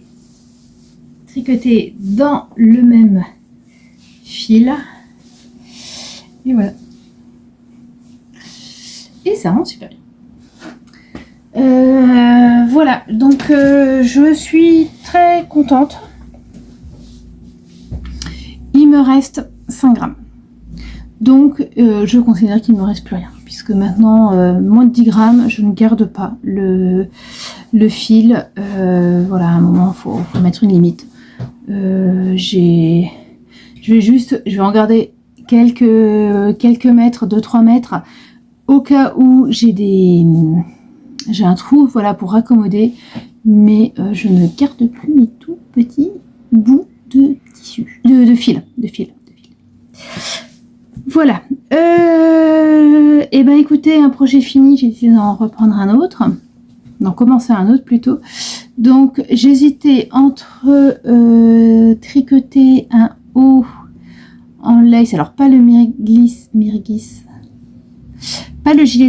tricoté dans le même fil. Et voilà. Et ça rend super bien. Voilà, donc je suis très contente. Il me reste 5 grammes. Donc je considère qu'il ne me reste plus rien. Puisque maintenant, moins de 10 grammes, je ne garde pas le fil. Voilà, à un moment, il faut mettre une limite. Je vais en garder quelques mètres, 2-3 mètres, au cas où j'ai un trou, voilà, pour raccommoder, mais je ne garde plus mes tout petits bouts de tissu, de fil. Voilà. Et ben écoutez, un projet fini, j'ai décidé d'en reprendre un autre, d'en commencer un autre plutôt. Donc j'hésitais entre tricoter un haut en lace, alors pas le Mirigis, pas le gilet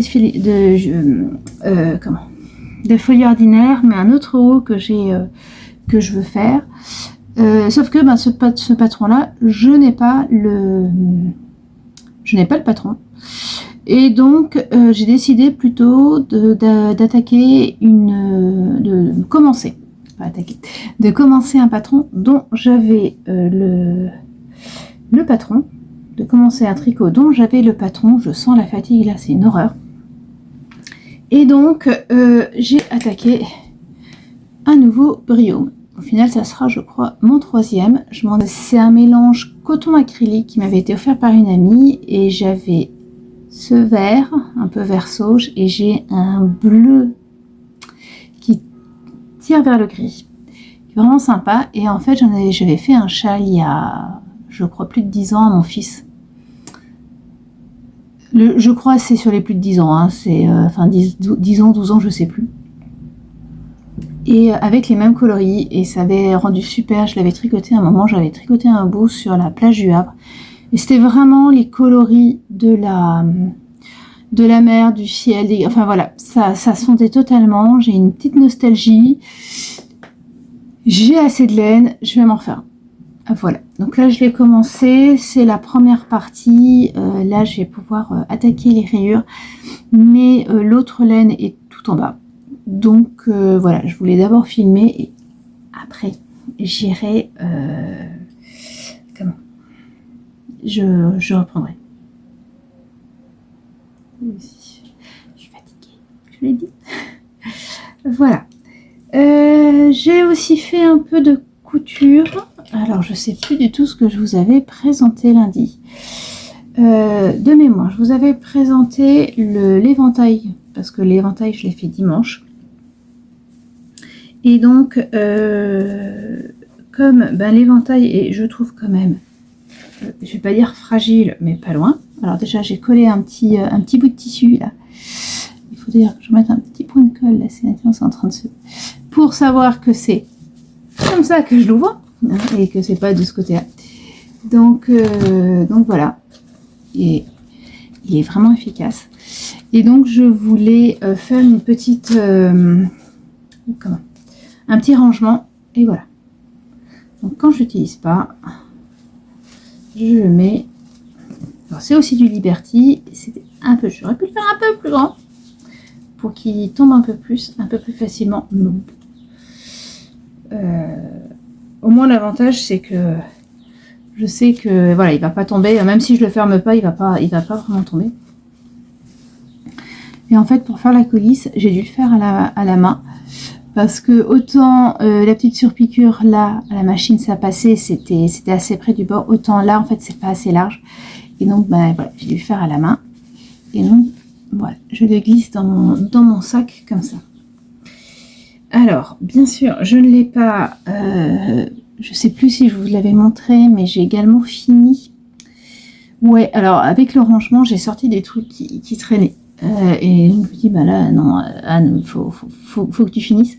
de folie ordinaire, mais un autre haut que je veux faire. Sauf que ce patron-là, je n'ai pas le patron. Et donc, j'ai décidé plutôt d'attaquer de commencer un patron dont j'avais le patron, de commencer un tricot dont j'avais le patron. Je sens la fatigue là, c'est une horreur. Et donc, j'ai attaqué un nouveau Briome. Au final, ça sera, je crois, mon 3e. C'est un mélange coton acrylique qui m'avait été offert par une amie. Et j'avais ce vert, un peu vert sauge, et j'ai un bleu qui tire vers le gris. Vraiment sympa. Et en fait, j'avais fait un châle il y a, je crois, plus de 10 ans à mon fils. Je crois c'est sur les plus de 10 ans. Hein, c'est 10 ans, 12 ans, je sais plus. Et avec les mêmes coloris, et ça avait rendu super. Je l'avais tricoté à un moment, j'avais tricoté un bout sur la plage du Havre, et c'était vraiment les coloris de la mer, du ciel, enfin voilà, ça se fondait totalement. J'ai une petite nostalgie, j'ai assez de laine, je vais m'en refaire. Voilà, donc là je vais commencer, c'est la première partie. Là je vais pouvoir attaquer les rayures, mais l'autre laine est tout en bas. Donc voilà, je voulais d'abord filmer et après j'irai je reprendrai. Je suis fatiguée, je l'ai dit. Voilà. J'ai aussi fait un peu de couture. Alors je sais plus du tout ce que je vous avais présenté lundi. De mémoire, je vous avais présenté l'éventail, parce que l'éventail je l'ai fait dimanche. Et donc, comme l'éventail est, je trouve quand même, je vais pas dire fragile, mais pas loin. Alors déjà, j'ai collé un petit bout de tissu là. Il faut dire que je mette un petit point de colle là. C'est en train de se... Pour savoir que c'est comme ça que je l'ouvre, hein, et que c'est pas de ce côté-là. Donc voilà. Et il est vraiment efficace. Et donc je voulais faire une petite un petit rangement, et voilà. Donc quand je n'utilise pas, je le mets. Alors c'est aussi du Liberty, c'était un peu, j'aurais pu le faire un peu plus grand pour qu'il tombe un peu plus facilement. Non. Au moins l'avantage c'est que je sais que voilà, il va pas tomber, même si je le ferme pas, il va pas vraiment tomber. Et en fait, pour faire la coulisse, j'ai dû le faire à la main. Parce que autant la petite surpiqûre là, à la machine, ça passait, c'était assez près du bord. Autant là, en fait, c'est pas assez large. Et donc, voilà, j'ai dû le faire à la main. Et donc, voilà, je le glisse dans mon sac comme ça. Alors, bien sûr, je ne l'ai pas... je sais plus si je vous l'avais montré, mais j'ai également fini. Ouais, alors, avec le rangement, j'ai sorti des trucs qui traînaient. Et je me dis, là, non, Anne, faut que tu finisses.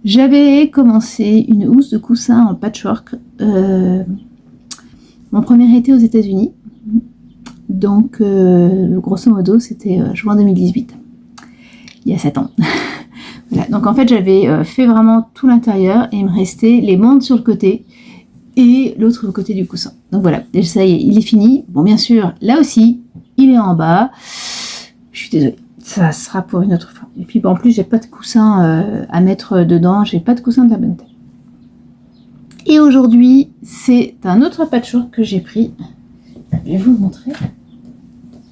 J'avais commencé une housse de coussin en patchwork. Mon premier été aux États-Unis. Donc, grosso modo, c'était juin 2018. Il y a 7 ans. Voilà. Donc, en fait, j'avais fait vraiment tout l'intérieur et il me restait les bandes sur le côté et l'autre côté du coussin. Donc, voilà. Déjà, ça y est, il est fini. Bon, bien sûr, là aussi, il est en bas. Je suis désolée, ça sera pour une autre fois. Et puis en plus, j'ai pas de coussin à mettre dedans, j'ai pas de coussin de la bonne taille. Et aujourd'hui, c'est un autre patchwork que j'ai pris. Je vais vous le montrer.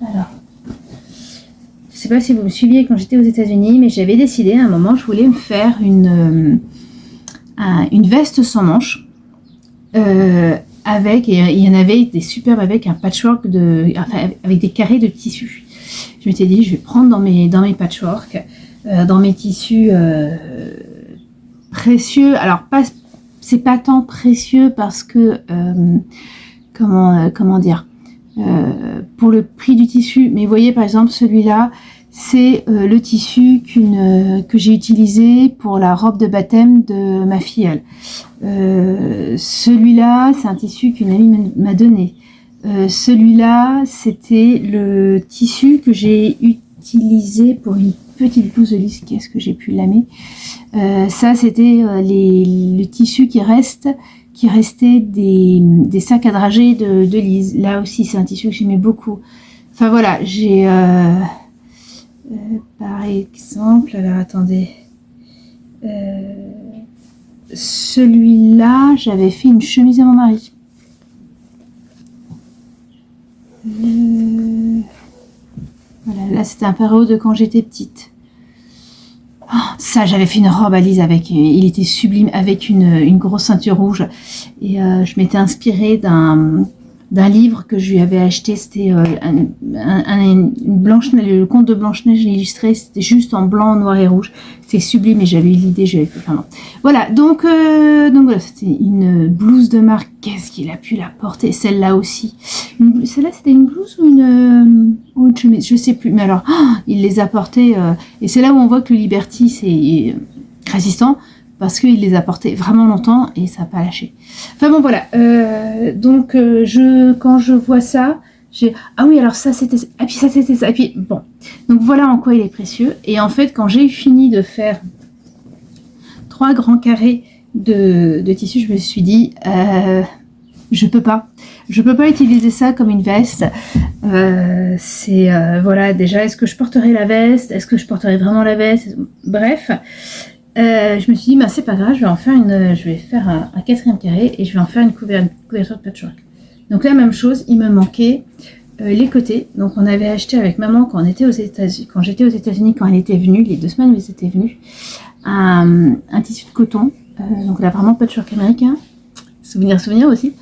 Alors, je sais pas si vous me suiviez quand j'étais aux États-Unis, mais j'avais décidé à un moment, je voulais me faire une veste sans manches avec, et il y en avait des superbes avec un patchwork avec des carrés de tissu. Je m'étais dit, je vais prendre dans mes patchworks, dans mes tissus précieux. Alors, c'est pas tant précieux parce que, comment dire, pour le prix du tissu, mais vous voyez par exemple celui-là, c'est le tissu que j'ai utilisé pour la robe de baptême de ma filleule. Celui-là, c'est un tissu qu'une amie m'a donné. Celui-là, c'était le tissu que j'ai utilisé pour une petite blouse de Lise. Qu'est-ce que j'ai pu lamer. Ça, c'était le tissu qui restait des sacs à dragées de Lise. Là aussi, c'est un tissu que j'aimais beaucoup. Enfin voilà, j'ai par exemple, alors attendez, celui-là, j'avais fait une chemise à mon mari. Voilà, là c'était un pareo de quand j'étais petite. Oh, ça, j'avais fait une robe à Lise avec, il était sublime, avec une grosse ceinture rouge. Et je m'étais inspirée d'un livre que je lui avais acheté. C'était une le conte de Blanche-Neige illustré. C'était juste en blanc, noir et rouge. C'était sublime et j'avais eu l'idée. J'avais fait. Enfin, non. Voilà, donc voilà, c'était une blouse de marque. Qu'est-ce qu'il a pu la porter? Celle-là aussi. Celle-là, c'était une blouse ou une chemise? Je sais plus. Mais alors, il les a portées. Et c'est là où on voit que le Liberty, c'est résistant. Parce qu'il les a portés vraiment longtemps et ça n'a pas lâché. Enfin bon, voilà. Donc, quand je vois ça, ah oui, alors ça, c'était ça. Et puis ça, c'était ça. Et puis, bon. Donc, voilà en quoi il est précieux. Et en fait, quand j'ai fini de faire 3 grands carrés de tissu, je me suis dit, je peux pas. Je peux pas utiliser ça comme une veste. Voilà, déjà, est-ce que je porterai la veste? Est-ce que je porterai vraiment la veste? Bref. Je me suis dit, c'est pas grave, je vais faire un 4e carré et je vais en faire une couverture de patchwork. Donc la même chose, il me manquait les côtés. Donc on avait acheté avec maman quand j'étais aux États-Unis, quand elle était venue, les 2 semaines où elle était venue, un tissu de coton. Donc là vraiment patchwork américain, souvenir aussi.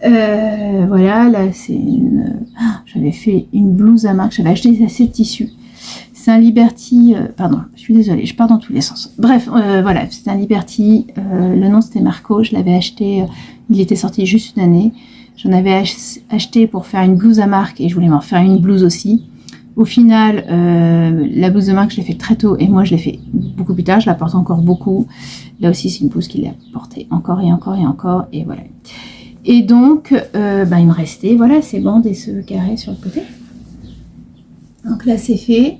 Voilà, là c'est j'avais fait une blouse à marque, j'avais acheté assez de tissus. C'est un Liberty, pardon, je suis désolée, je pars dans tous les sens. Bref, voilà, c'est un Liberty, le nom c'était Marco, je l'avais acheté, il était sorti juste une année. J'en avais acheté pour faire une blouse à marque et je voulais m'en faire une blouse aussi. Au final, la blouse de marque, je l'ai fait très tôt et moi je l'ai fait beaucoup plus tard, je la porte encore beaucoup. Là aussi, c'est une blouse qu'il a portée encore et encore et encore, et voilà. Et donc, il me restait, voilà, ces bandes et ce carré sur le côté. Donc là, c'est fait.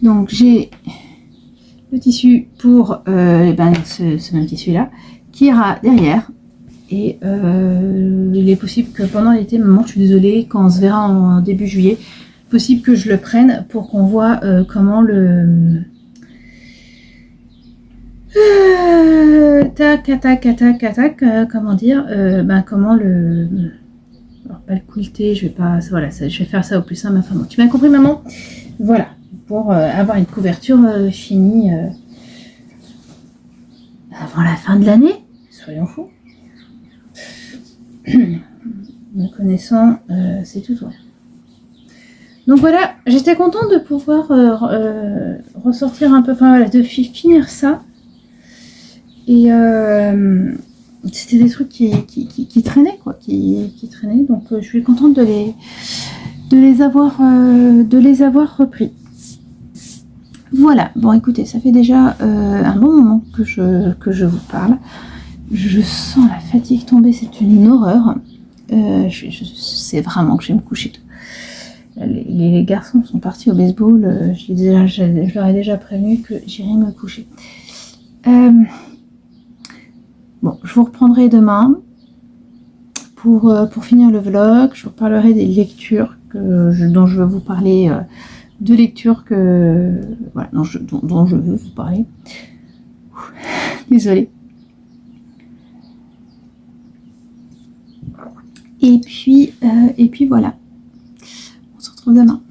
Donc j'ai le tissu pour ce même tissu là qui ira derrière et il est possible que pendant l'été, maman, je suis désolée, quand on se verra en début juillet, possible que je le prenne pour qu'on voit comment le comment dire, comment le alors pas le quilter, je vais faire ça au plus simple. Enfin bon, tu m'as compris, maman? Voilà, pour avoir une couverture finie avant la fin de l'année, soyons fous. Me connaissant, c'est tout ou rien. Donc voilà, j'étais contente de pouvoir ressortir un peu, de finir ça. Et c'était des trucs qui traînaient, quoi, qui traînaient. Donc je suis contente de les avoir repris. Voilà, bon écoutez, ça fait déjà un bon moment que je vous parle. Je sens la fatigue tomber, c'est une horreur. Je sais vraiment que je vais me coucher tôt. Les garçons sont partis au baseball, je leur ai déjà prévenu que j'irai me coucher. Bon, je vous reprendrai demain pour finir le vlog. Je vous parlerai des lectures dont je veux vous parler, de lectures dont je veux vous parler. Désolée. Et puis voilà. On se retrouve demain.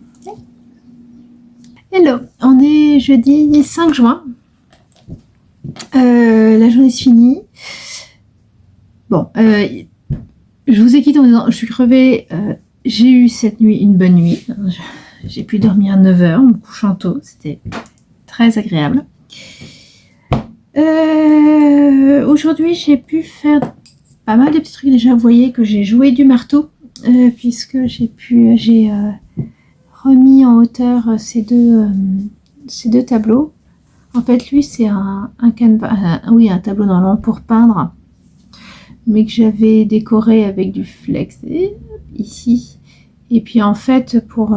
Hello, on est jeudi 5 juin. La journée est finie. Bon, Je vous ai quitté en disant, je suis crevée, j'ai eu cette nuit une bonne nuit. J'ai pu dormir à 9h en me couchant tôt, c'était très agréable. Aujourd'hui, j'ai pu faire pas mal de petits trucs. Déjà, vous voyez que j'ai joué du marteau, puisque j'ai remis en hauteur ces deux tableaux. En fait, lui, c'est un tableau normalement pour peindre, mais que j'avais décoré avec du flex ici. Et puis en fait, pour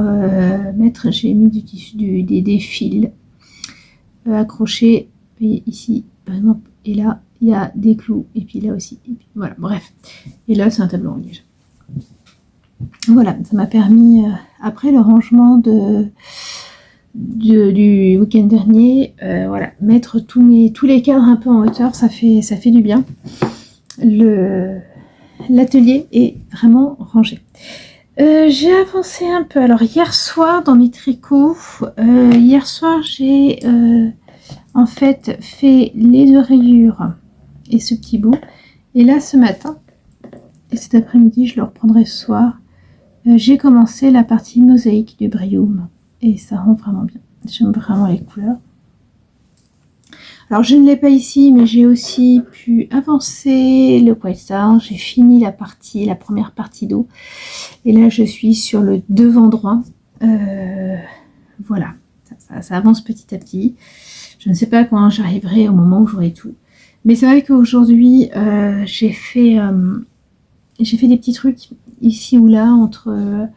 mettre, j'ai mis du tissu, des fils accrochés ici, par exemple. Et là, il y a des clous. Et puis là aussi. Et puis, voilà, bref. Et là, c'est un tableau en liège. Voilà, ça m'a permis, après le rangement du week-end dernier, voilà, mettre tous les cadres un peu en hauteur, ça fait du bien. L'atelier est vraiment rangé. J'ai avancé un peu. Alors hier soir dans mes tricots, j'ai en fait fait les deux rayures et ce petit bout. Et là ce matin et cet après-midi, je le reprendrai ce soir. J'ai commencé la partie mosaïque du Brium et ça rend vraiment bien. J'aime vraiment les couleurs. Alors je ne l'ai pas ici, mais j'ai aussi pu avancer le White Star. J'ai fini la première partie d'eau. Et là je suis sur le devant droit. Voilà, ça avance petit à petit. Je ne sais pas quand j'arriverai au moment où j'aurai tout. Mais c'est vrai qu'aujourd'hui j'ai fait des petits trucs ici ou là entre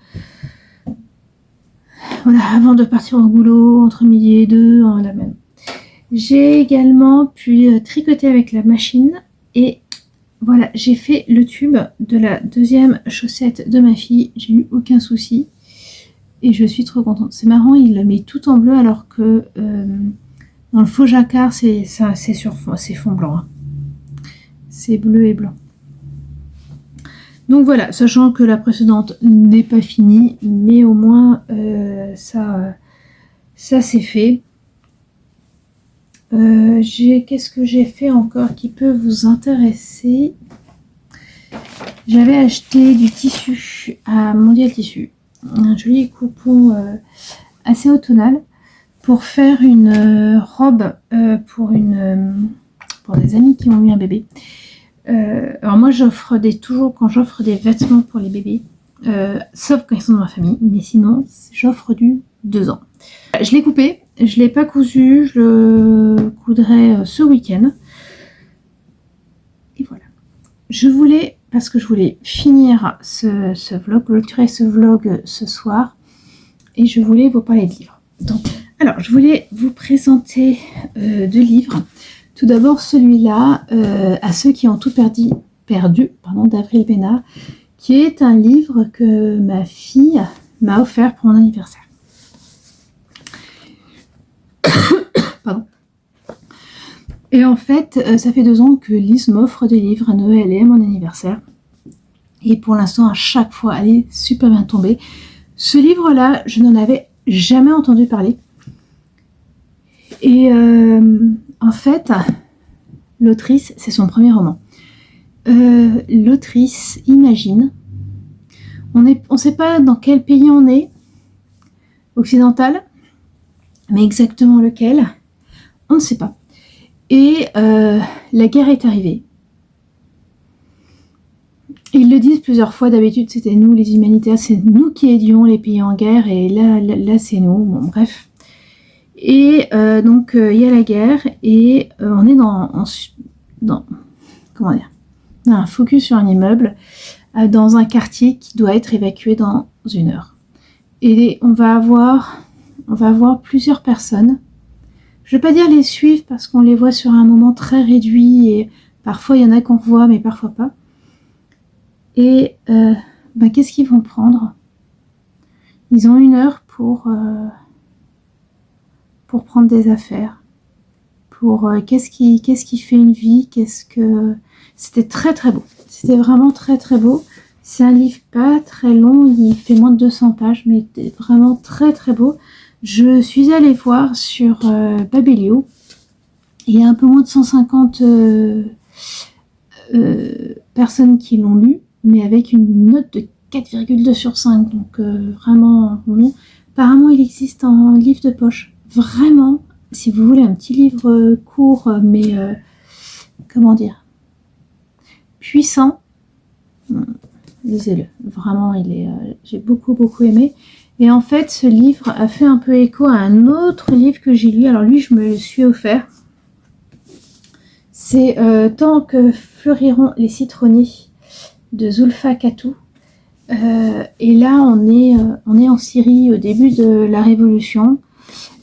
voilà, avant de partir au boulot, entre midi et 2, en la même. J'ai également pu tricoter avec la machine et voilà, j'ai fait le tube de la deuxième chaussette de ma fille. J'ai eu aucun souci et je suis trop contente. C'est marrant, il le met tout en bleu alors que dans le faux jacquard, c'est fond blanc. Hein. C'est bleu et blanc. Donc voilà, sachant que la précédente n'est pas finie, mais au moins ça c'est fait. Qu'est-ce que j'ai fait encore qui peut vous intéresser? J'avais acheté du tissu à Mondial Tissu, un joli coupon assez automnal pour faire une robe pour des amis qui ont eu un bébé. Alors moi toujours quand j'offre des vêtements pour les bébés, sauf quand ils sont dans ma famille, mais sinon j'offre du 2 ans. Je l'ai coupé, je l'ai pas cousu, je le coudrai ce week-end. Et voilà. Parce que je voulais finir ce vlog, clôturer ce vlog ce soir, et je voulais vous parler de livres. Donc, alors, je voulais vous présenter 2 livres. Tout d'abord, celui-là, à ceux qui ont tout perdu, d'Avril Bénard, qui est un livre que ma fille m'a offert pour mon anniversaire. Pardon. Et en fait, ça fait 2 ans que Lise m'offre des livres à Noël et à mon anniversaire. Et pour l'instant, à chaque fois, elle est super bien tombée. Ce livre-là, je n'en avais jamais entendu parler. Et en fait, l'autrice, c'est son premier roman. L'autrice imagine. On ne sait pas dans quel pays on est, occidental, mais exactement lequel, on ne sait pas. Et la guerre est arrivée. Ils le disent plusieurs fois, d'habitude c'était nous les humanitaires, c'est nous qui aidions les pays en guerre, et là c'est nous, bon bref. Et donc il y a la guerre, et on est dans comment dire, un focus sur un immeuble, dans un quartier qui doit être évacué dans 1 heure. Et on va avoir plusieurs personnes. Je ne vais pas dire les suivre parce qu'on les voit sur un moment très réduit et parfois il y en a qu'on revoit mais parfois pas. Et qu'est-ce qu'ils vont prendre? Ils ont 1 heure pour prendre des affaires. Qu'est-ce qui fait une vie? C'était très très beau. C'était vraiment très très beau. C'est un livre pas très long, il fait moins de 200 pages, mais vraiment très très beau. Je suis allée voir sur Babelio. Il y a un peu moins de 150 personnes qui l'ont lu, mais avec une note de 4,2 sur 5, donc vraiment bon. Apparemment, il existe en livre de poche. Vraiment, si vous voulez un petit livre court, mais comment dire, puissant, lisez-le. Vraiment, j'ai beaucoup aimé. Et en fait, ce livre a fait un peu écho à un autre livre que j'ai lu. Alors lui, je me le suis offert. C'est Tant que fleuriront les citronniers de Zulfa Katou. Et là, on est en Syrie au début de la Révolution.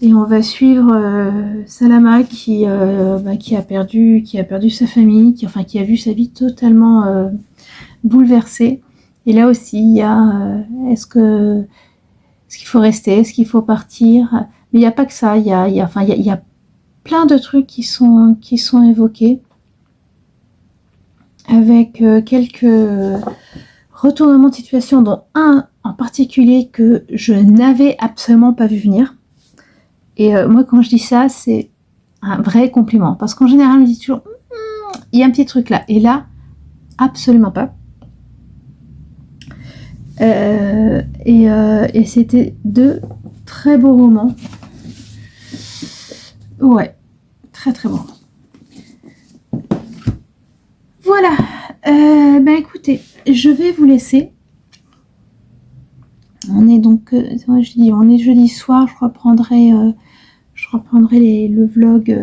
Et on va suivre Salama qui a perdu sa famille, qui a vu sa vie totalement bouleversée. Et là aussi, il y a est-ce qu'il faut rester, est-ce qu'il faut partir? Mais il n'y a pas que ça, il y a plein de trucs qui sont évoqués, avec quelques retournements de situation, dont un en particulier que je n'avais absolument pas vu venir. Et moi, quand je dis ça, c'est un vrai compliment. Parce qu'en général, on me dit toujours, il y a un petit truc là. Et là, absolument pas. Et c'était deux très beaux romans. Ouais, très beaux. Voilà. Écoutez, je vais vous laisser. On est donc, on est jeudi soir. Je reprendrai le vlog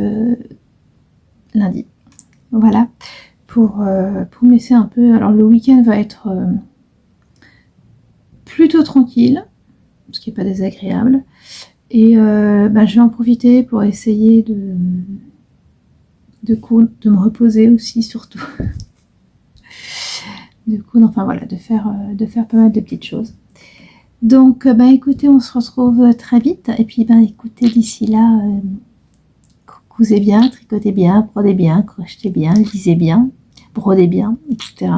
lundi. Voilà, pour me laisser un peu. Alors le week-end va être plutôt tranquille, ce qui n'est pas désagréable. Et je vais en profiter pour essayer de me reposer aussi, surtout. De faire pas mal de petites choses. Donc, écoutez, on se retrouve très vite. Et puis, écoutez, d'ici là, cousez bien, tricotez bien, brodez bien, crochetez bien, lisez bien, brodez bien, etc.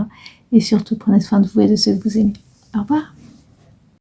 Et surtout, prenez soin de vous et de ceux que vous aimez. Au revoir.